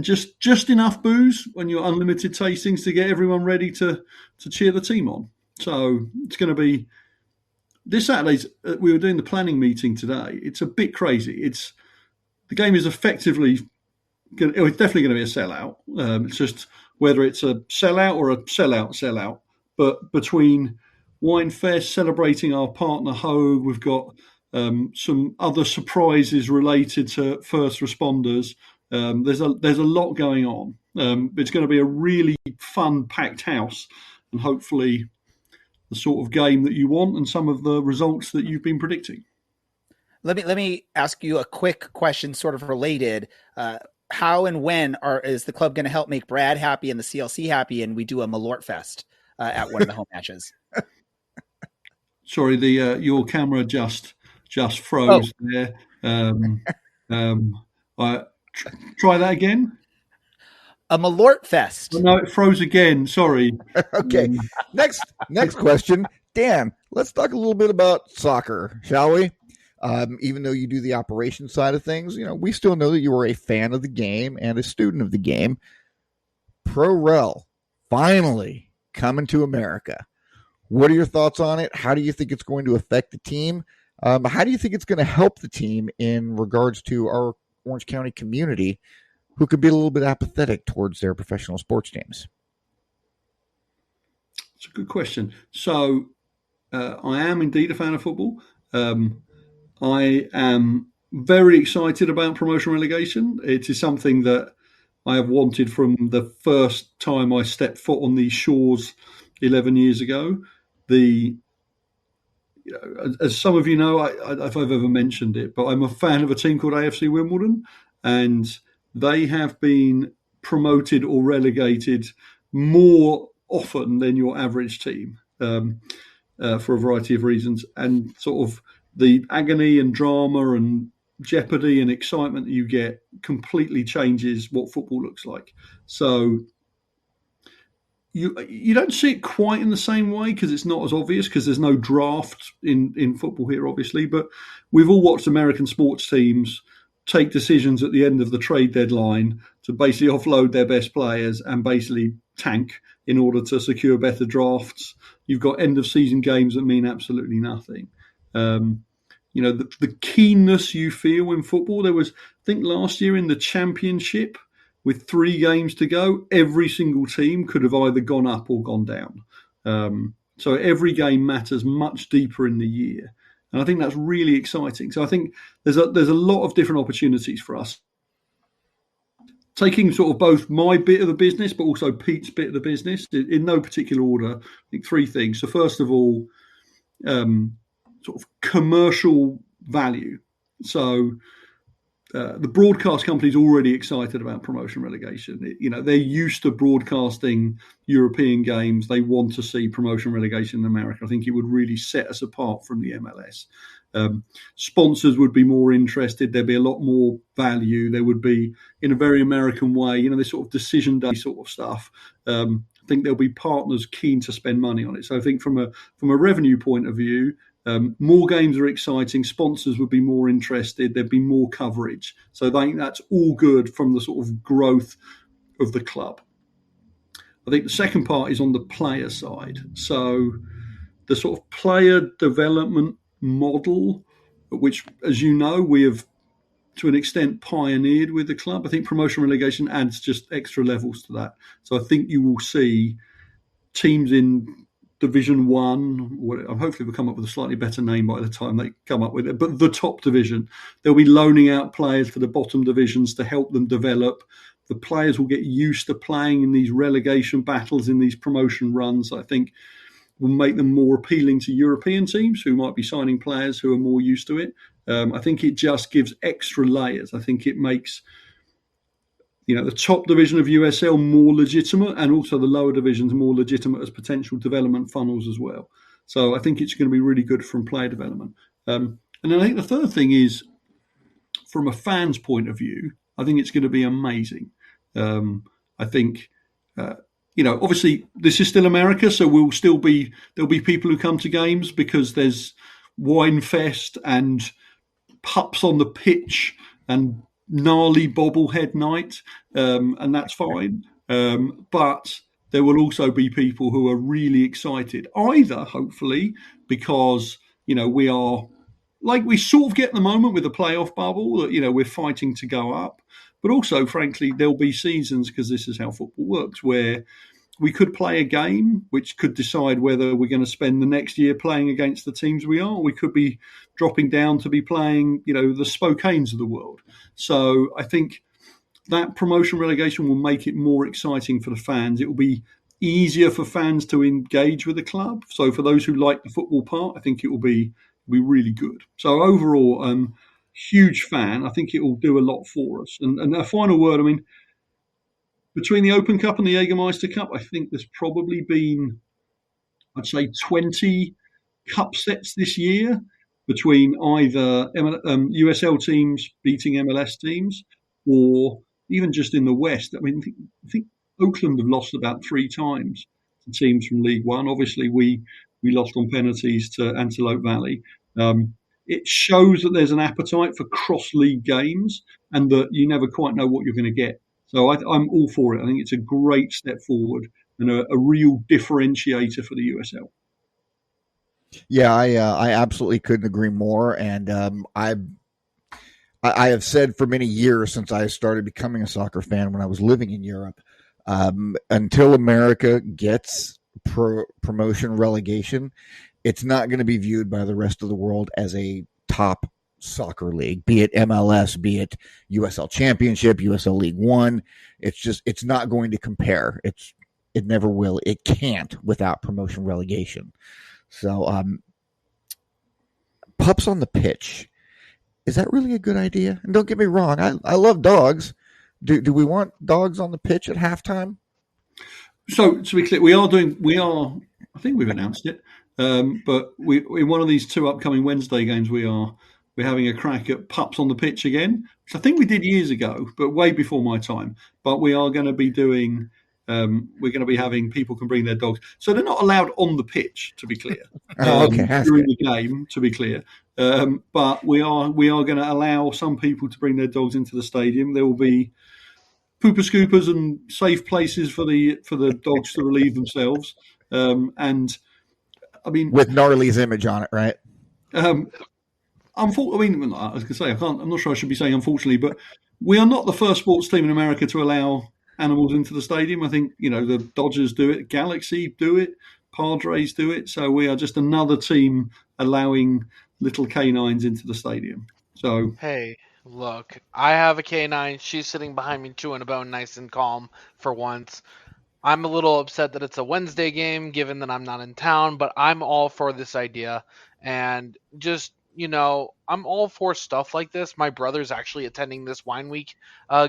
just enough booze when you're unlimited tastings to get everyone ready to cheer the team on. So it's going to be this Saturday's. We were doing the planning meeting today. It's a bit crazy. The game is effectively it's definitely going to be a sellout. It's just whether it's a sellout or a sellout. But between Winefest, celebrating our partner Ho, we've got some other surprises related to first responders. There's a lot going on. It's going to be a really fun, packed house, and hopefully the sort of game that you want and some of the results that you've been predicting. Let me ask you a quick question, sort of related. How and when is the club going to help make Brad happy and the CLC happy, and we do a Malort Fest at one of the home matches? Sorry, your camera just froze there. Try that again. A Malort Fest. Oh, no, it froze again. Sorry. Okay. Next question, Dan. Let's talk a little bit about soccer, shall we? Even though you do the operation side of things, we still know that you are a fan of the game and a student of the game. Pro-Rel finally coming to America. What are your thoughts on it? How do you think it's going to affect the team? How do you think it's going to help the team in regards to our Orange County community who could be a little bit apathetic towards their professional sports teams? It's a good question. So I am indeed a fan of football. I am very excited about promotion relegation. It is something that I have wanted from the first time I stepped foot on these shores 11 years ago. As some of you know, if I've ever mentioned it, but I'm a fan of a team called AFC Wimbledon, and they have been promoted or relegated more often than your average team for a variety of reasons. And sort of the agony and drama and jeopardy and excitement that you get completely changes what football looks like. So you don't see it quite in the same way because it's not as obvious because there's no draft in football here, obviously. But we've all watched American sports teams take decisions at the end of the trade deadline to basically offload their best players and basically tank in order to secure better drafts. You've got end of season games that mean absolutely nothing. The keenness you feel in football. There was, I think last year in the championship, with 3 games to go, every single team could have either gone up or gone down. So every game matters much deeper in the year. And I think that's really exciting. So I think there's a lot of different opportunities for us. Taking sort of both my bit of the business, but also Pete's bit of the business, in no particular order, I think three things. So first of all, sort of commercial value. So the broadcast company is already excited about promotion relegation. They're used to broadcasting European games. They want to see promotion relegation in America. I think it would really set us apart from the MLS. Sponsors would be more interested. There'd be a lot more value. There would be, in a very American way, this sort of decision day sort of stuff. I think there'll be partners keen to spend money on it. So I think from a revenue point of view, more games are exciting. Sponsors would be more interested. There'd be more coverage. So I think that's all good from the sort of growth of the club. I think the second part is on the player side. So the sort of player development model, which, as you know, we have to an extent pioneered with the club. I think promotion relegation adds just extra levels to that. So I think you will see teams in Division 1, hopefully we'll come up with a slightly better name by the time they come up with it, but the top division, they'll be loaning out players for the bottom divisions to help them develop. The players will get used to playing in these relegation battles, in these promotion runs. I think will make them more appealing to European teams who might be signing players who are more used to it. I think it just gives extra layers. I think it makes the top division of USL more legitimate, and also the lower divisions more legitimate as potential development funnels as well. So I think it's going to be really good from player development. And then I think the third thing is, from a fan's point of view, I think it's going to be amazing. I think obviously this is still America, so there'll be people who come to games because there's wine fest and pups on the pitch and gnarly bobblehead night, and that's fine. But there will also be people who are really excited, either hopefully because we are like we sort of get the moment with the playoff bubble that we're fighting to go up, but also frankly there'll be seasons, because this is how football works, where we could play a game which could decide whether we're going to spend the next year playing against the teams we are. We could be dropping down to be playing, the Spokanes of the world. So I think that promotion relegation will make it more exciting for the fans. It will be easier for fans to engage with the club. So for those who like the football part, I think it will be really good. So overall, huge fan. I think it will do a lot for us. And a final word, between the Open Cup and the Jägermeister Cup, I think there's probably been, I'd say, 20 cup sets this year between either USL teams beating MLS teams, or even just in the West. I think Oakland have lost about 3 times to teams from League One. Obviously, we lost on penalties to Antelope Valley. It shows that there's an appetite for cross-league games and that you never quite know what you're going to get. So I'm all for it. I think it's a great step forward and a real differentiator for the USL. Yeah, I absolutely couldn't agree more. And I have said for many years, since I started becoming a soccer fan when I was living in Europe, until America gets promotion relegation, it's not going to be viewed by the rest of the world as a top soccer league, be it MLS, be it USL Championship, USL League One. It's not going to compare. It never will. It can't without promotion relegation. So, pups on the pitch. Is that really a good idea? And don't get me wrong, I love dogs. Do we want dogs on the pitch at halftime? So to be clear, we are. I think we've announced it, but in one of these 2 upcoming Wednesday games, we're having a crack at pups on the pitch again, which I think we did years ago, but way before my time. But we are going to be doing. We're going to be having people can bring their dogs, so they're not allowed on the pitch. To be clear, during the game, to be clear. But we are going to allow some people to bring their dogs into the stadium. There will be pooper scoopers and safe places for the dogs to relieve themselves. And I mean, with Gnarly's image on it, right? I was going to say I'm not sure I should be saying unfortunately, but we are not the first sports team in America to allow animals into the stadium. I think the Dodgers do it, Galaxy do it, Padres do it. So we are just another team allowing little canines into the stadium. So hey, look, I have a canine. She's sitting behind me chewing a bone, nice and calm for once. I'm a little upset that it's a Wednesday game, given that I'm not in town, but I'm all for this idea. And just, I'm all for stuff like this. My brother's actually attending this Wine Week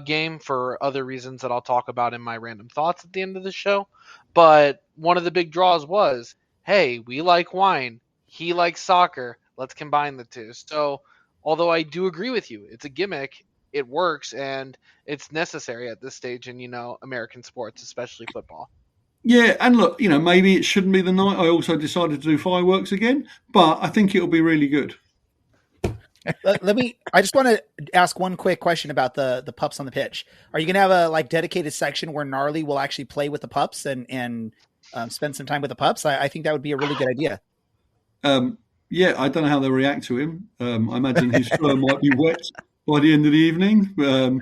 game for other reasons that I'll talk about in my random thoughts at the end of the show. But one of the big draws was, hey, we like wine. He likes soccer. Let's combine the two. So, although I do agree with you, it's a gimmick. It works, and it's necessary at this stage in, American sports, especially football. Yeah, and look, maybe it shouldn't be the night. I also decided to do fireworks again, but I think it'll be really good. I just want to ask one quick question about the pups on the pitch. Are you going to have a dedicated section where Gnarly will actually play with the pups and spend some time with the pups? I think that would be a really good idea. Yeah, I don't know how they'll react to him. I imagine his fur might be wet by the end of the evening. I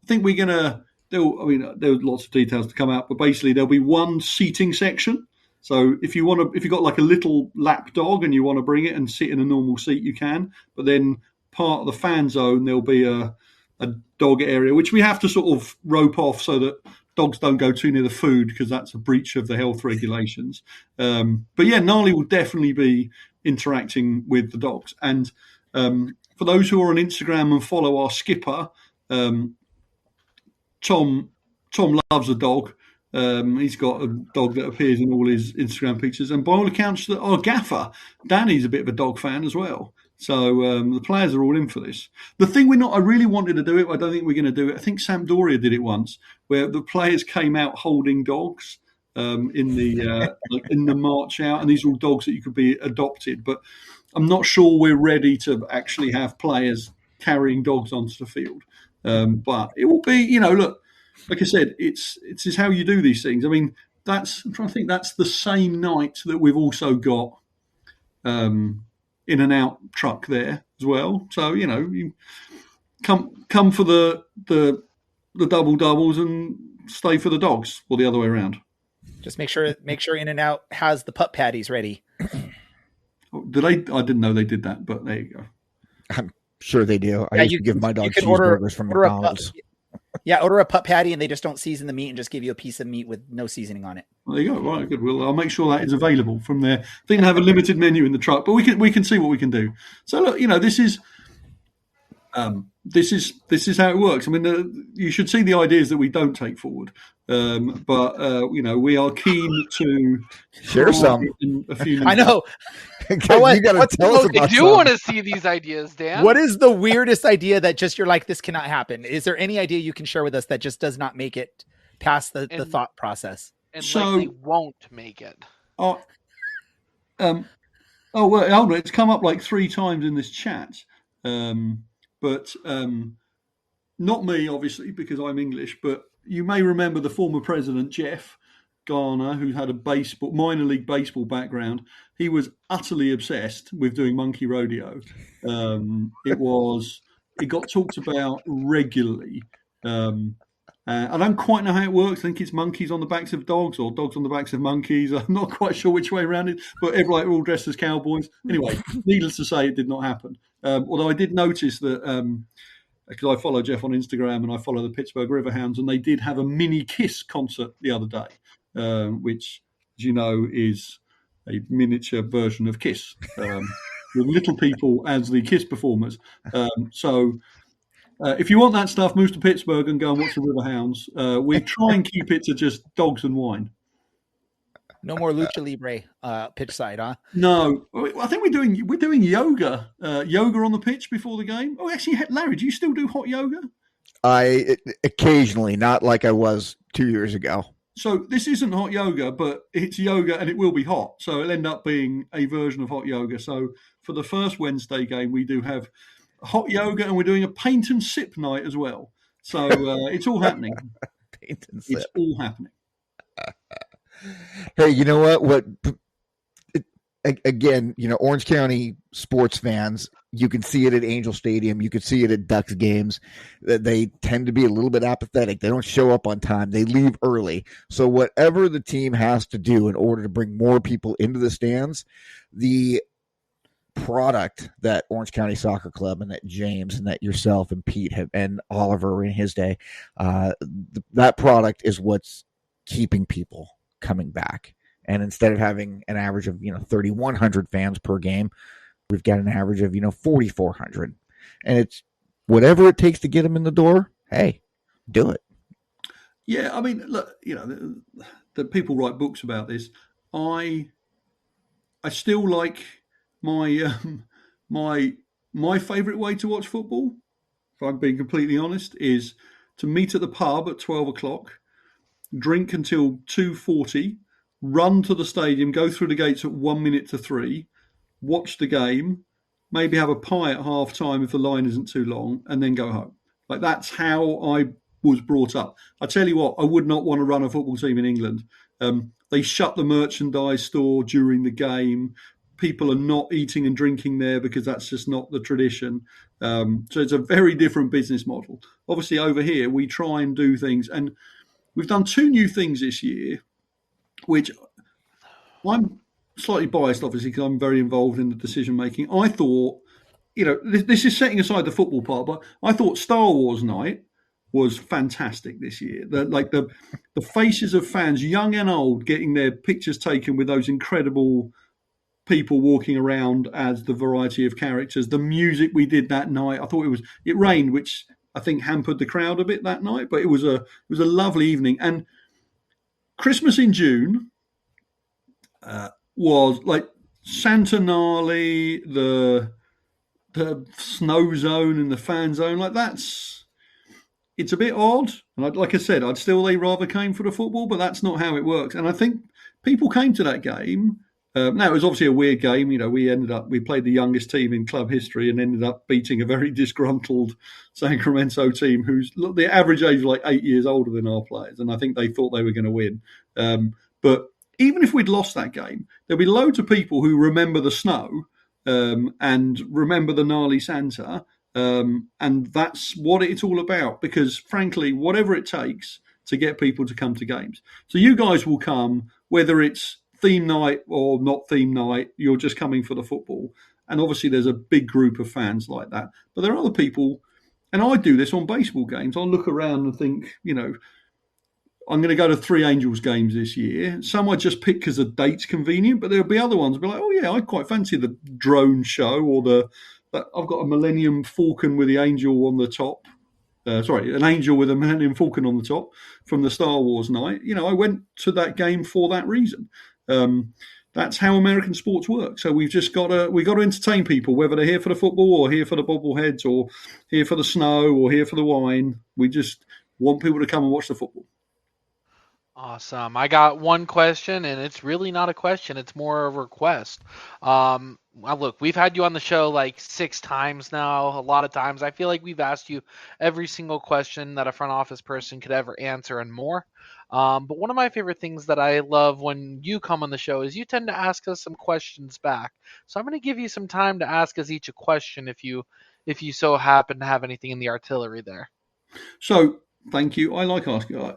think we're going to do, there's lots of details to come out, but basically there'll be one seating section. So if you've got like a little lap dog and you want to bring it and sit in a normal seat, you can. But then part of the fan zone, there'll be a dog area, which we have to sort of rope off so that dogs don't go too near the food, because that's a breach of the health regulations. But yeah, Gnarly will definitely be interacting with the dogs. And for those who are on Instagram and follow our skipper, Tom loves a dog. He's got a dog that appears in all his Instagram pictures. And by all accounts, our gaffer, Danny's a bit of a dog fan as well. So the players are all in for this. The thing I really wanted to do it, I don't think we're going to do it. I think Sampdoria did it once, where the players came out holding dogs in the march out, and these are all dogs that you could be adopted. But I'm not sure we're ready to actually have players carrying dogs onto the field. But it will be, look, like I said, it's how you do these things. I mean, I'm trying to think. That's the same night that we've also got in and out truck there as well. So you come for the double doubles and stay for the dogs, or the other way around. Just make sure In and Out has the pup patties ready. Do they? I didn't know they did that, but there you go. I'm sure they do. I used to give my dog cheeseburgers from McDonald's. Order a pup patty, and they just don't season the meat and just give you a piece of meat with no seasoning on it. Well, there you go. Right, good. Well, I'll make sure that is available from there. They can have a limited menu in the truck, but we can see what we can do. So look, this is how it works. I mean, you should see the ideas that we don't take forward. But we are keen to share some. A few I know. You got to tell us about. I do want to see these ideas, Dan. What is the weirdest idea that just you're like, this cannot happen? Is there any idea you can share with us that just does not make it past the thought process? And likely won't make it. Well, it's come up like 3 times in this chat. But not me, obviously, because I'm English, but you may remember the former president, Jeff Garner, who had a minor league baseball background. He was utterly obsessed with doing monkey rodeo. It got talked about regularly. I don't quite know how it works. I think it's monkeys on the backs of dogs or dogs on the backs of monkeys. I'm not quite sure which way around it, but everyone all dressed as cowboys. Anyway, needless to say, it did not happen. Although I did notice that, because I follow Jeff on Instagram and I follow the Pittsburgh Riverhounds, and they did have a mini Kiss concert the other day, which, as you know, is a miniature version of Kiss, with little people as the Kiss performers. If you want that stuff, move to Pittsburgh and go and watch the Riverhounds. We try and keep it to just dogs and wine. No more lucha libre pitch side, huh? No, I think we're doing yoga on the pitch before the game. Oh, actually, Larry, do you still do hot yoga? I occasionally, not like I was 2 years ago. So this isn't hot yoga, but it's yoga and it will be hot. So it'll end up being a version of hot yoga. So for the first Wednesday game, we do have hot yoga, and we're doing a paint and sip night as well. So it's all happening. Paint and sip. It's all happening. Hey, you know what? Again, Orange County sports fans, you can see it at Angel Stadium. You can see it at Ducks games. They tend to be a little bit apathetic. They don't show up on time. They leave early. So whatever the team has to do in order to bring more people into the stands, the product that Orange County Soccer Club and that James and that yourself and Pete have, and Oliver in his day, that product is what's keeping people coming back. And instead of having an average of 3,100 fans per game, we've got an average of 4,400, and it's whatever it takes to get them in the door. Hey, do it. Yeah, I mean, look, the people write books about this. I still like my my favourite way to watch football, if I'm being completely honest, is to meet at the pub at 12 o'clock, drink until 2:40, run to the stadium, go through the gates at 1 minute to 3, watch the game, maybe have a pie at half time if the line isn't too long, and then go home. Like, that's how I was brought up. I tell you what, I would not want to run a football team in England. They shut the merchandise store during the game. People are not eating and drinking there because that's just not the tradition. So it's a very different business model. Obviously, over here, we try and do things. And we've done 2 new things this year, which I'm slightly biased, obviously, because I'm very involved in the decision-making. I thought, this is setting aside the football part, but I thought Star Wars night was fantastic this year. The faces of fans, young and old, getting their pictures taken with those incredible people walking around as the variety of characters. The music we did that night, I thought it rained, which I think hampered the crowd a bit that night, but it was a lovely evening. And Christmas in June was like Santa Gnarly, the snow zone and the fan zone. Like, it's a bit odd. And like I said, they rather came for the football, but that's not how it works. And I think people came to that game. Now, it was obviously a weird game. We played the youngest team in club history and ended up beating a very disgruntled Sacramento team who's the average age was like 8 years older than our players. And I think they thought they were going to win. But even if we'd lost that game, there'll be loads of people who remember the snow and remember the gnarly Santa. And that's what it's all about, because frankly, whatever it takes to get people to come to games. So you guys will come, whether it's theme night or not theme night, you're just coming for the football. And obviously there's a big group of fans like that. But there are other people, and I do this on baseball games. I'll look around and think, I'm going to go to 3 Angels games this year. Some I just pick because the date's convenient, but there'll be other ones. I'll be like, oh yeah, I quite fancy the drone show, or I've got a Millennium Falcon with the angel on the top. An angel with a Millennium Falcon on the top from the Star Wars night. I went to that game for that reason. That's how American sports work. So we've got to entertain people, whether they're here for the football or here for the bobbleheads or here for the snow or here for the wine. We just want people to come and watch the football. Awesome. I got one question, and it's really not a question. It's more of a request. Look, we've had you on the show like 6 times now. A lot of times I feel like we've asked you every single question that a front office person could ever answer and more. But one of my favorite things that I love when you come on the show is you tend to ask us some questions back. So I'm going to give you some time to ask us each a question if you so happen to have anything in the artillery there. So thank you. I like asking.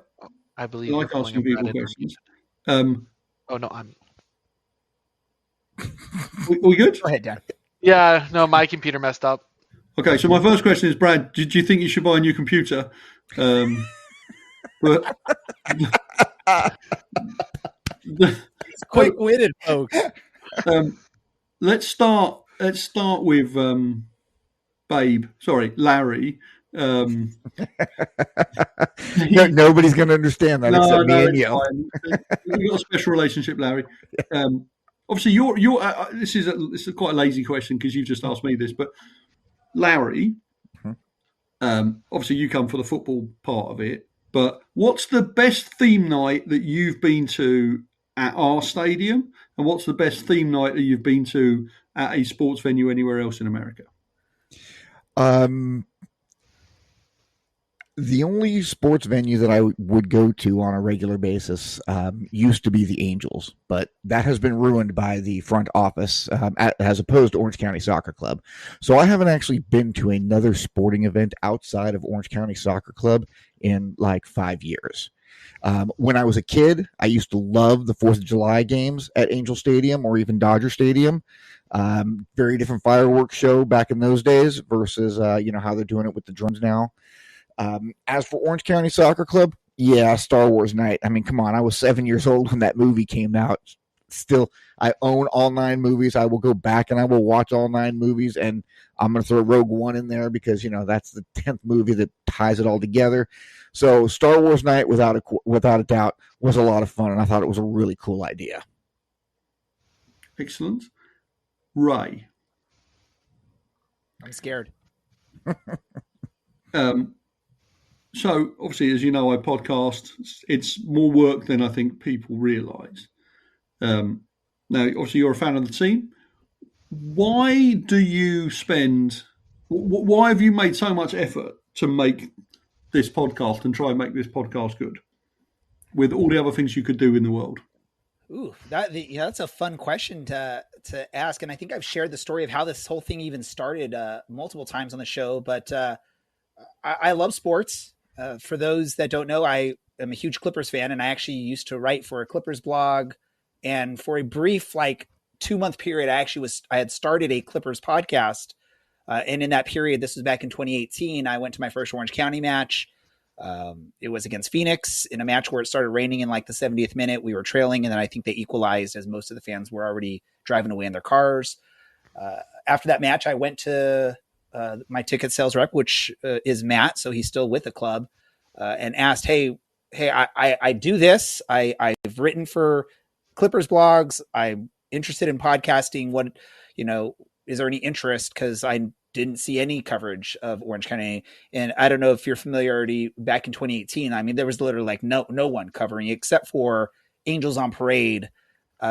I believe I like asking people questions. I'm. We good? Go ahead, Dan. Yeah, no, my computer messed up. Okay, so my first question is, Brad, do you think you should buy a new computer? But He's quick-witted, folks. Let's start with Larry. Nobody's going to understand that except me and you. We've got a special relationship, Larry. Obviously, you're. This is quite a lazy question because you've just asked me this, but Larry, obviously you come for the football part of it. But what's the best theme night that you've been to at our stadium, and what's the best theme night that you've been to at a sports venue anywhere else in America? The only sports venue that I would go to on a regular basis used to be the Angels, but that has been ruined by the front office as opposed to Orange County Soccer Club. So I haven't actually been to another sporting event outside of Orange County Soccer Club in like 5 years. When I was a kid, I used to love the 4th of July games at Angel Stadium or even Dodger Stadium. Very different fireworks show back in those days versus, how they're doing it with the drones now. As for Orange County Soccer Club, yeah, Star Wars night. I mean, come on. I was 7 years old when that movie came out. Still, I own all 9 movies. I will go back and I will watch all 9 movies, and I'm going to throw Rogue One in there because, that's the 10th movie that ties it all together. So Star Wars night, without a doubt, was a lot of fun, and I thought it was a really cool idea. Excellent. Ray. I'm scared. So, obviously, as you know, I podcast. It's more work than I think people realise. Now, obviously, you're a fan of the team. Why do you why have you made so much effort to make this podcast and try and make this podcast good with all the other things you could do in the world? Ooh, that's a fun question to ask. And I think I've shared the story of how this whole thing even started multiple times on the show, but I love sports. For those that don't know, I am a huge Clippers fan, and I actually used to write for a Clippers blog. And for a brief, 2-month period, I had started a Clippers podcast. And in that period, this was back in 2018, I went to my first Orange County match. It was against Phoenix in a match where it started raining in the 70th minute. We were trailing, and then I think they equalized as most of the fans were already driving away in their cars. After that match, I went to my ticket sales rep, which is Matt, so he's still with the club, and asked, hey, I do this. I've written for Clippers blogs. I'm interested in podcasting. What, is there any interest? Because I didn't see any coverage of Orange County. And I don't know if you're familiar already, back in 2018, I mean, there was literally no one covering except for Angels on Parade,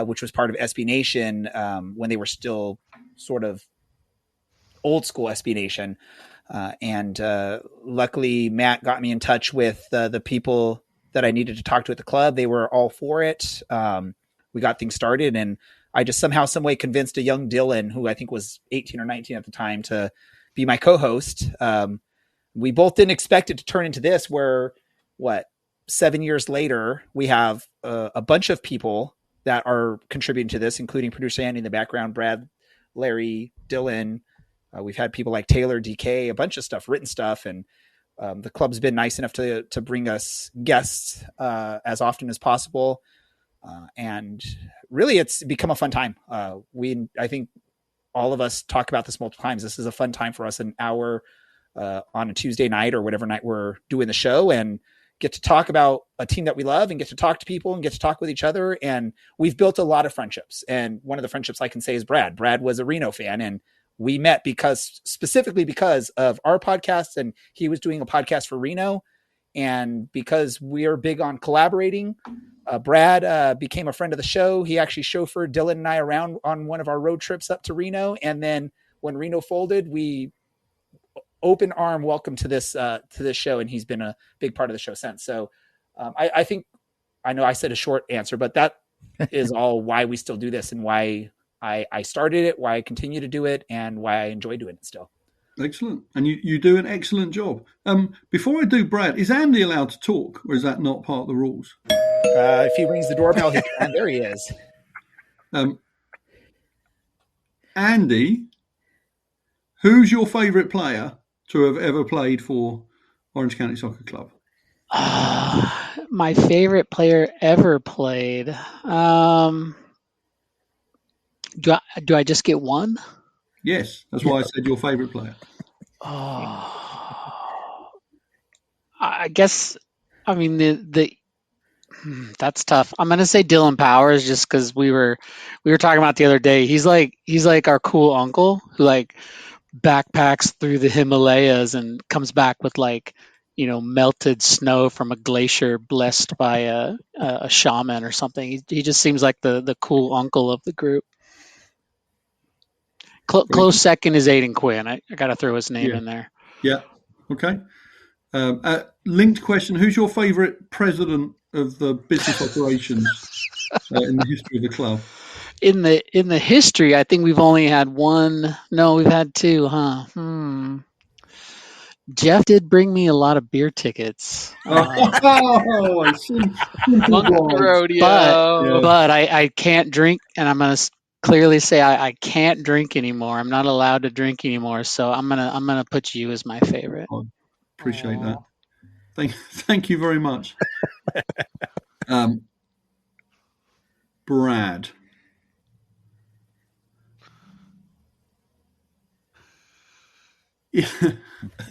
which was part of SB Nation when they were still sort of old school SB Nation. And luckily Matt got me in touch with the people that I needed to talk to at the club. They were all for it. We got things started, and I just somehow, some way convinced a young Dylan, who I think was 18 or 19 at the time, to be my co-host. We both didn't expect it to turn into this, where 7 years later, we have a bunch of people that are contributing to this, including producer Andy in the background, Brad, Larry, Dylan. We've had people like Taylor, DK, a bunch of stuff, written stuff. And the club's been nice enough to bring us guests as often as possible. And really, it's become a fun time. I think all of us talk about this multiple times. This is a fun time for us, an hour on a Tuesday night or whatever night we're doing the show, and get to talk about a team that we love and get to talk to people and get to talk with each other. And we've built a lot of friendships. And one of the friendships I can say is Brad. Brad was a Reno fan, and we met specifically because of our podcast, and he was doing a podcast for Reno. And because we are big on collaborating, Brad became a friend of the show. He actually chauffeured Dylan and I around on one of our road trips up to Reno. And then when Reno folded, we open arm welcome to this show. And he's been a big part of the show since. So I think, I know I said a short answer, but that is all why we still do this, and why I started it, why I continue to do it, and why I enjoy doing it still. Excellent. And you do an excellent job. Before I do Brad, is Andy allowed to talk, or is that not part of the rules? If he rings the doorbell, he can. There he is. Andy, who's your favourite player to have ever played for Orange County Soccer Club? My favourite player ever played. Do I just get one? Yes, that's why I said your favourite player. I guess. I mean the that's tough. I'm gonna say Dylan Powers, just because we were talking about the other day. He's like our cool uncle who backpacks through the Himalayas and comes back with melted snow from a glacier blessed by a shaman or something. He just seems like the cool uncle of the group. Close second is Aiden Quinn. I got to throw his name in there. Yeah. Okay. Linked question: who's your favourite president of the business operations in the history of the club? In the history, I think we've only had one. No, we've had two. Jeff did bring me a lot of beer tickets. I see. Rodeo. But I can't drink, and I'm gonna clearly say I can't drink anymore. I'm not allowed to drink anymore, so I'm gonna put you as my favorite. I appreciate that. Thank you very much. Brad. Yeah.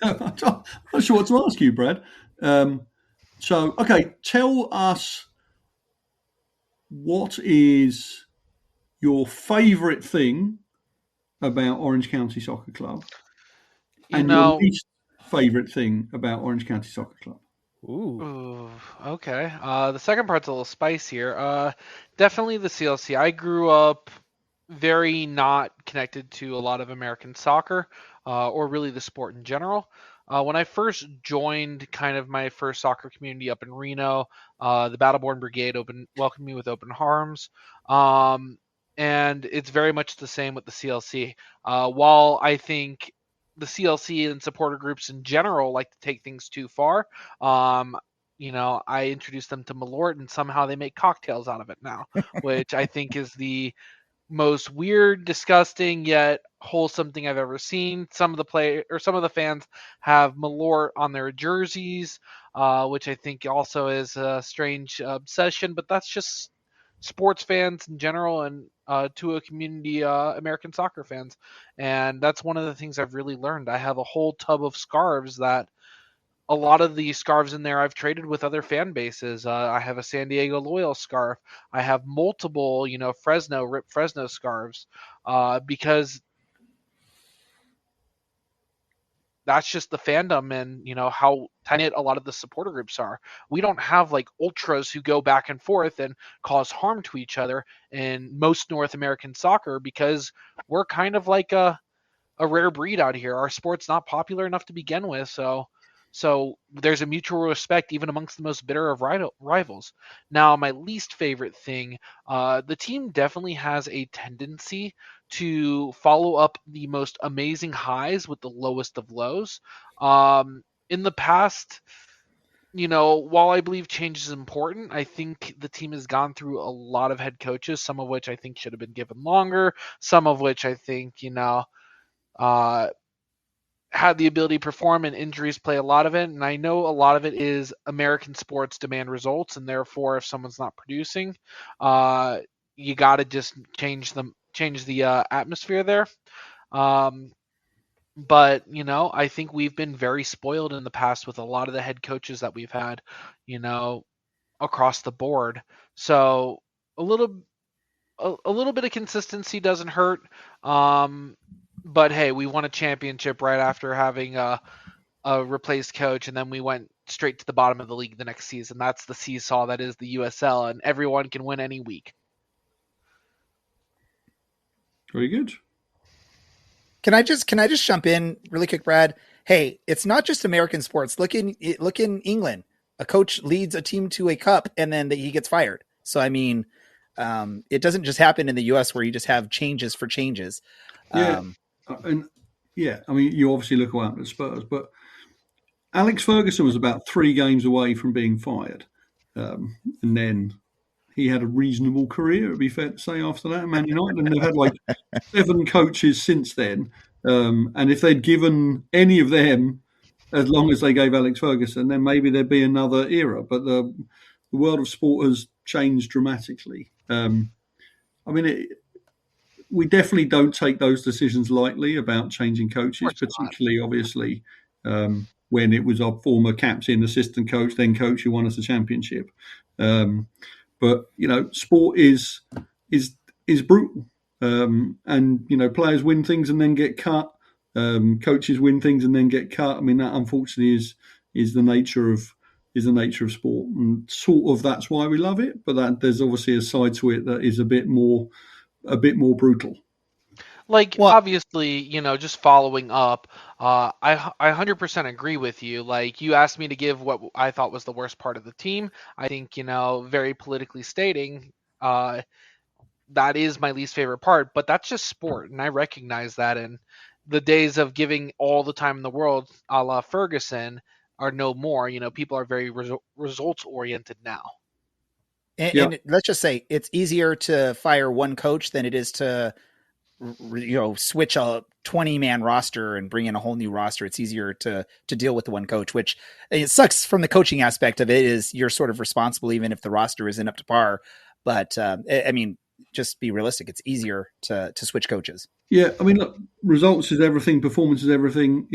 I'm not sure what to ask you, Brad. Okay, tell us what is your favourite thing about Orange County Soccer Club and your least favourite thing about Orange County Soccer Club. Ooh, okay. The second part's a little spicier. Definitely the CLC. I grew up very not connected to a lot of American soccer, or really the sport in general. When I first joined kind of my first soccer community up in Reno, the Battleborn Brigade welcomed me with open arms. And it's very much the same with the CLC. While I think the CLC and supporter groups in general like to take things too far, I introduced them to Malort, and somehow they make cocktails out of it now, which I think is the most weird, disgusting, yet wholesome thing I've ever seen. Some of the fans have Malort on their jerseys, which I think also is a strange obsession, but that's just sports fans in general, and to a community, American soccer fans. And that's one of the things I've really learned. I have a whole tub of scarves that a lot of the scarves in there I've traded with other fan bases. I have a San Diego Loyal scarf. I have multiple, Rip Fresno scarves, because that's just the fandom and, how tight-knit a lot of the supporter groups are. We don't have like ultras who go back and forth and cause harm to each other in most North American soccer, because we're kind of like a rare breed out here. Our sport's not popular enough to begin with, so there's a mutual respect even amongst the most bitter of rivals. Now, my least favorite thing, the team definitely has a tendency to follow up the most amazing highs with the lowest of lows. In the past, while I believe change is important, I think the team has gone through a lot of head coaches, some of which I think should have been given longer, some of which I think, had the ability to perform, and injuries play a lot of it. And I know a lot of it is American sports demand results, and therefore if someone's not producing, you got to just change the atmosphere there. But I think we've been very spoiled in the past with a lot of the head coaches that we've had, across the board. So a little bit of consistency doesn't hurt. But hey, we won a championship right after having a replaced coach, and then we went straight to the bottom of the league the next season. That's the seesaw that is the USL, and everyone can win any week. Very good. Can I just jump in really quick, Brad? Hey, it's not just American sports. Look in England. A coach leads a team to a cup, and then he gets fired. So I mean, it doesn't just happen in the US where you just have changes for changes. Yeah. I mean, you obviously look what happened at Spurs, but Alex Ferguson was about 3 games away from being fired. And then he had a reasonable career, it'd be fair to say, after that, Man United. And they've had like 7 coaches since then. And if they'd given any of them as long as they gave Alex Ferguson, then maybe there'd be another era. But the world of sport has changed dramatically. We definitely don't take those decisions lightly about changing coaches, particularly, obviously, when it was our former captain, assistant coach, then coach who won us the championship. But sport is brutal, and players win things and then get cut. Coaches win things and then get cut. I mean, that unfortunately is the nature of sport, and sort of that's why we love it. But that there's obviously a side to it that is a bit more brutal. Obviously, just following up, I 100% agree with you. Like, you asked me to give what I thought was the worst part of the team. I think, very politically stating, that is my least favorite part, but that's just sport, and I recognize that. And the days of giving all the time in the world, a la Ferguson, are no more. People are very results oriented now. And let's just say it's easier to fire one coach than it is to, switch a 20-man roster and bring in a whole new roster. It's easier to deal with the one coach, which it sucks from the coaching aspect of it. Is you're sort of responsible even if the roster isn't up to par. But just be realistic. It's easier to switch coaches. Yeah, I mean, look, results is everything. Performance is everything.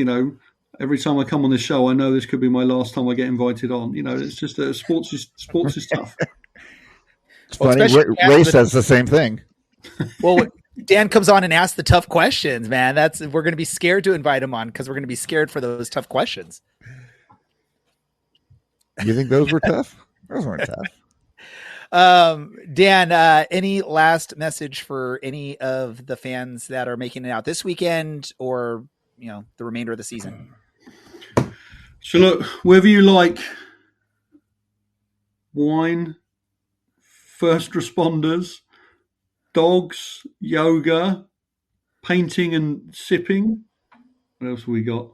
Every time I come on this show, I know this could be my last time I get invited on. It's just sports is tough. It's funny. Ray says the same thing. Well, Dan comes on and asks the tough questions, man. We're going to be scared to invite him on because we're going to be scared for those tough questions. You think those were tough? Those weren't tough. Dan, any last message for any of the fans that are making it out this weekend or, the remainder of the season? So look, whether you like wine, first responders, dogs, yoga, painting and sipping. What else have we got?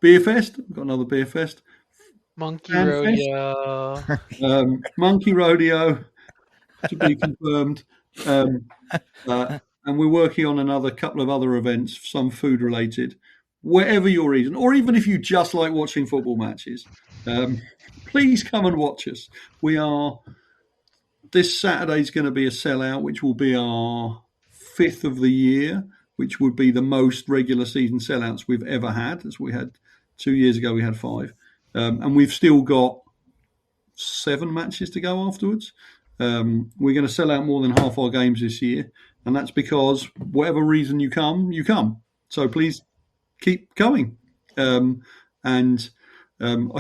Beer Fest. We've got another Beer Fest. Monkey Rodeo. Monkey Rodeo to be confirmed. And we're working on another couple of other events, some food related. Whatever your reason, or even if you just like watching football matches, please come and watch us. This Saturday's going to be a sellout, which will be our 5th of the year, which would be the most regular season sellouts we've ever had. As we had 2 years ago, we had 5. And we've still got 7 matches to go afterwards. We're going to sell out more than half our games this year. And that's because whatever reason you come. So please keep coming. I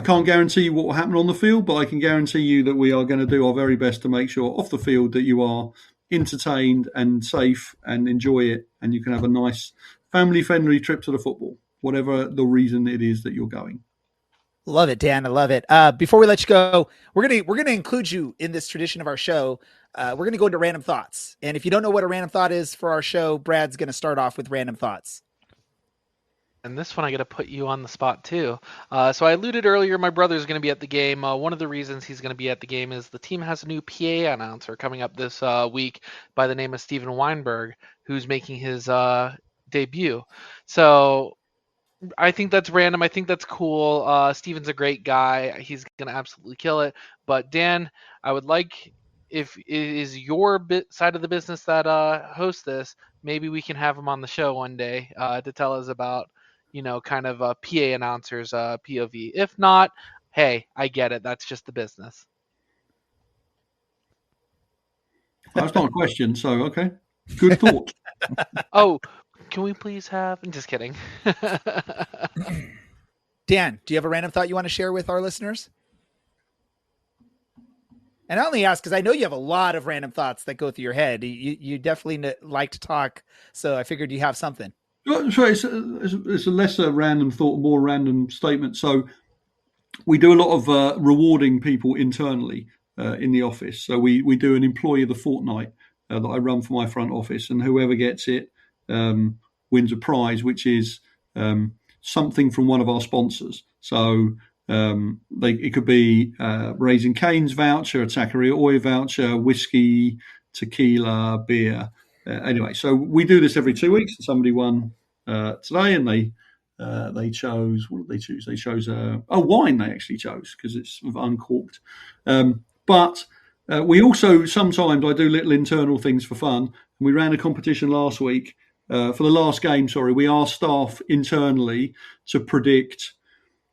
can't guarantee you what will happen on the field, but I can guarantee you that we are going to do our very best to make sure off the field that you are entertained and safe and enjoy it, and you can have a nice family-friendly trip to the football, whatever the reason it is that you're going. Love it, Dan. I love it. Before we let you go, we're gonna include you in this tradition of our show. We're gonna go into random thoughts, and if you don't know what a random thought is for our show, Brad's gonna start off with random thoughts. And this one, I got to put you on the spot, too. So I alluded earlier, my brother's going to be at the game. One of the reasons he's going to be at the game is the team has a new PA announcer coming up this week by the name of Steven Weinberg, who's making his debut. So I think that's random. I think that's cool. Steven's a great guy. He's going to absolutely kill it. But, Dan, I would like, if it is your side of the business that hosts this, maybe we can have him on the show one day to tell us about kind of a PA announcer's POV. If not, hey, I get it. That's just the business. That's not a question, so okay. Good thought. Oh, can we please have... I'm just kidding. Dan, do you have a random thought you want to share with our listeners? And I only ask because I know you have a lot of random thoughts that go through your head. You definitely like to talk, so I figured you have something. So it's a lesser random thought, more random statement. So we do a lot of rewarding people internally in the office. So we do an employee of the fortnight that I run for my front office, and whoever gets it wins a prize, which is something from one of our sponsors. So it could be Raising Cane's voucher, a Taqueria Oi voucher, whiskey, tequila, beer. Anyway, so we do this every 2 weeks. Somebody won today, and they chose. What did they choose? They chose wine. They actually chose because it's uncorked. But we also sometimes I do little internal things for fun. And we ran a competition last week for the last game. We asked staff internally to predict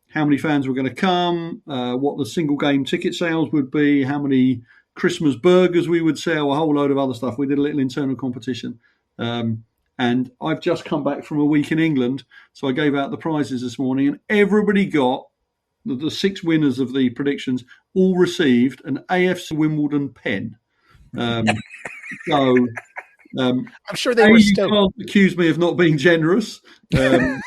how many fans were going to come, what the single game ticket sales would be, how many Christmas burgers we would sell, a whole load of other stuff. We did a little internal competition. And I've just come back from a week in England, so I gave out the prizes this morning, and everybody got, the 6 winners of the predictions, all received an AFC Wimbledon pen. I'm sure they were stoked. You can't accuse me of not being generous. And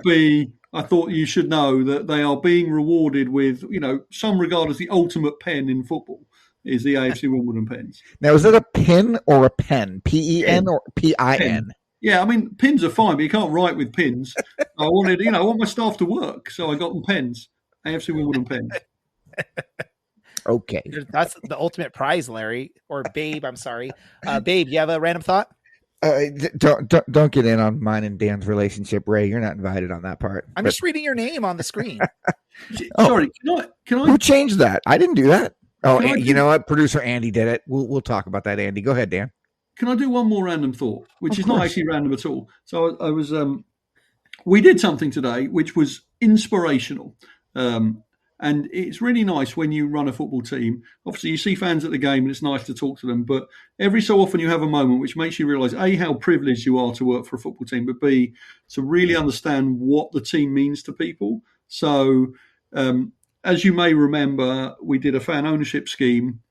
B, I thought you should know that they are being rewarded with, some regard as the ultimate pen in football. is the AFC Wimbledon pens. Now, is it a pin or a pen? P-E-N or P-I-N? Yeah, I mean, pins are fine, but you can't write with pins. I want my staff to work, so I got them pens. AFC Wimbledon pens. Okay. That's the ultimate prize, Larry. Or Babe, I'm sorry. Babe, you have a random thought? Don't get in on mine and Dan's relationship, Ray. You're not invited on that part. I'm just reading your name on the screen. Sorry, can I? Who changed that? I didn't do that. Oh, you know what? Producer Andy did it. We'll talk about that, Andy. Go ahead, Dan. Can I do one more random thought, which is not actually random at all? So I was, we did something today which was inspirational. And it's really nice when you run a football team. Obviously, you see fans at the game and it's nice to talk to them. But every so often you have a moment which makes you realise, A, how privileged you are to work for a football team, but B, to really understand what the team means to people. So as you may remember, we did a fan ownership scheme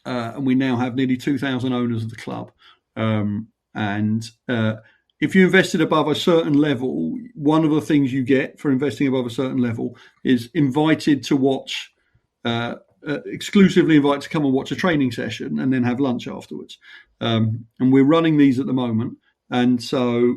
and we now have nearly 2,000 owners of the club. If you invested above a certain level, one of the things you get for investing above a certain level is invited to watch, exclusively invited to come and watch a training session and then have lunch afterwards. And we're running these at the moment. And so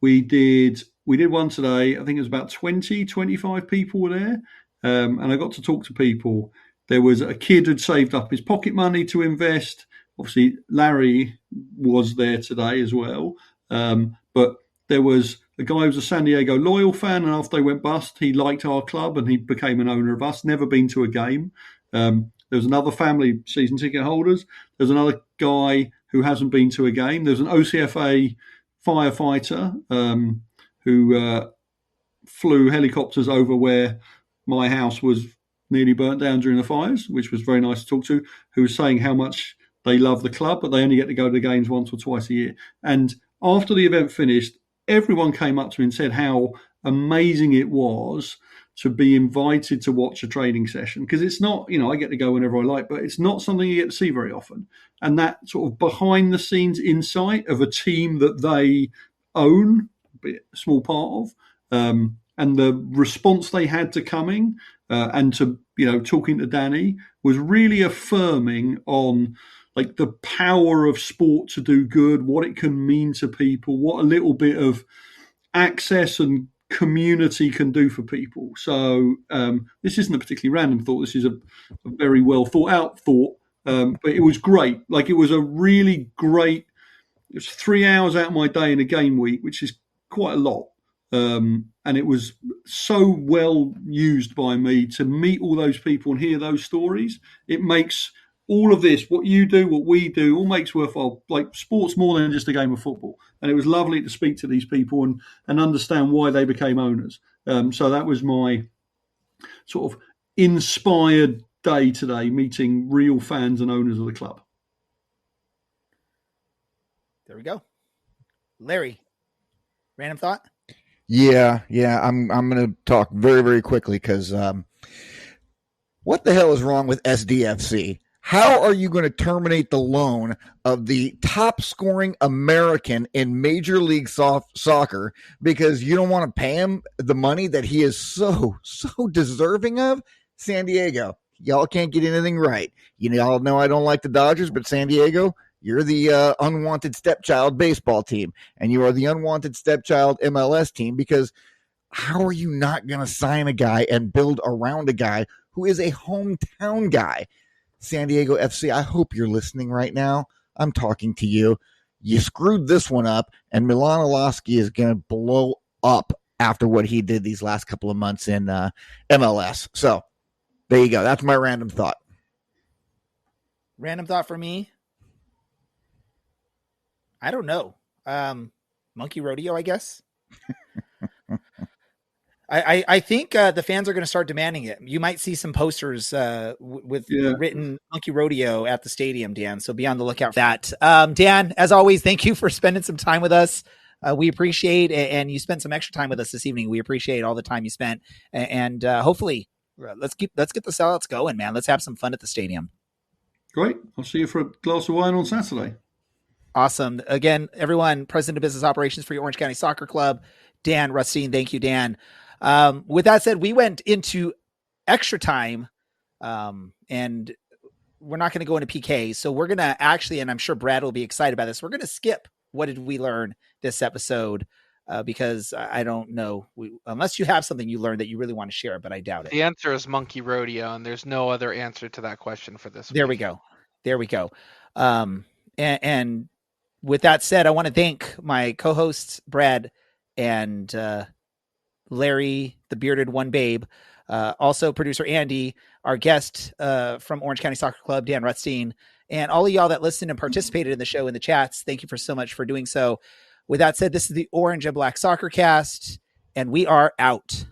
we did one today. I think it was about 20, 25 people were there. And I got to talk to people. There was a kid who'd saved up his pocket money to invest. Obviously, Larry was there today as well. But there was a guy who was a San Diego Loyal fan, and after they went bust, he liked our club and he became an owner of us, never been to a game. There was another family season ticket holders. There's another guy who hasn't been to a game. There's an OCFA firefighter who flew helicopters over where my house was nearly burnt down during the fires, which was very nice to talk to, who was saying how much they love the club, but they only get to go to the games once or twice a year. And after the event finished, everyone came up to me and said how amazing it was to be invited to watch a training session. Because it's not, I get to go whenever I like, but it's not something you get to see very often. And that sort of behind the scenes insight of a team that they own, a small part of, and the response they had to coming and to, talking to Danny was really affirming on like the power of sport to do good, what it can mean to people, what a little bit of access and community can do for people. So this isn't a particularly random thought. This is a very well thought out thought, but it was great. Like it was a really great, it was 3 hours out of my day in a game week, which is quite a lot. And it was so well used by me to meet all those people and hear those stories. It makes all of this, what you do, what we do, all makes worthwhile. Like sport's more than just a game of football. And it was lovely to speak to these people and understand why they became owners. So that was my sort of inspired day today, meeting real fans and owners of the club. There we go. Larry, random thought? Yeah. I'm going to talk very, very quickly because what the hell is wrong with SDFC? How are you going to terminate the loan of the top scoring American in Major League Soccer because you don't want to pay him the money that he is so deserving of? San Diego, y'all can't get anything right. Y'all know I don't like the Dodgers, but San Diego, you're the unwanted stepchild baseball team, and you are the unwanted stepchild MLS team because how are you not going to sign a guy and build around a guy who is a hometown guy? San Diego FC, I hope you're listening right now. I'm talking to you. You screwed this one up, and Milan Olaski is going to blow up after what he did these last couple of months in MLS. So there you go. That's my random thought. Random thought for me? I don't know. Monkey Rodeo, I guess. I think the fans are going to start demanding it. You might see some posters with written Monkey Rodeo at the stadium, Dan. So be on the lookout for that. Dan, as always, thank you for spending some time with us. We appreciate it, and you spent some extra time with us this evening. We appreciate all the time you spent, and hopefully, let's get the sellouts going, man. Let's have some fun at the stadium. Great. I'll see you for a glass of wine on Saturday. Awesome. Again, everyone, President of Business Operations for your Orange County Soccer Club, Dan Rutstein. Thank you, Dan. With that said, we went into extra time and we're not going to go into PK. So we're going to actually, and I'm sure Brad will be excited about this, we're going to skip what did we learn this episode because I don't know. Unless you have something you learned that you really want to share, but I doubt it. The answer is monkey rodeo, and there's no other answer to that question for this week. There we go. And with that said, I want to thank my co-hosts, Brad and Larry, the bearded one babe. Also producer Andy, our guest from Orange County Soccer Club, Dan Rutstein, and all of y'all that listened and participated in the show in the chats. Thank you so much for doing so. With that said, this is the Orange and Black Soccer Cast, and we are out.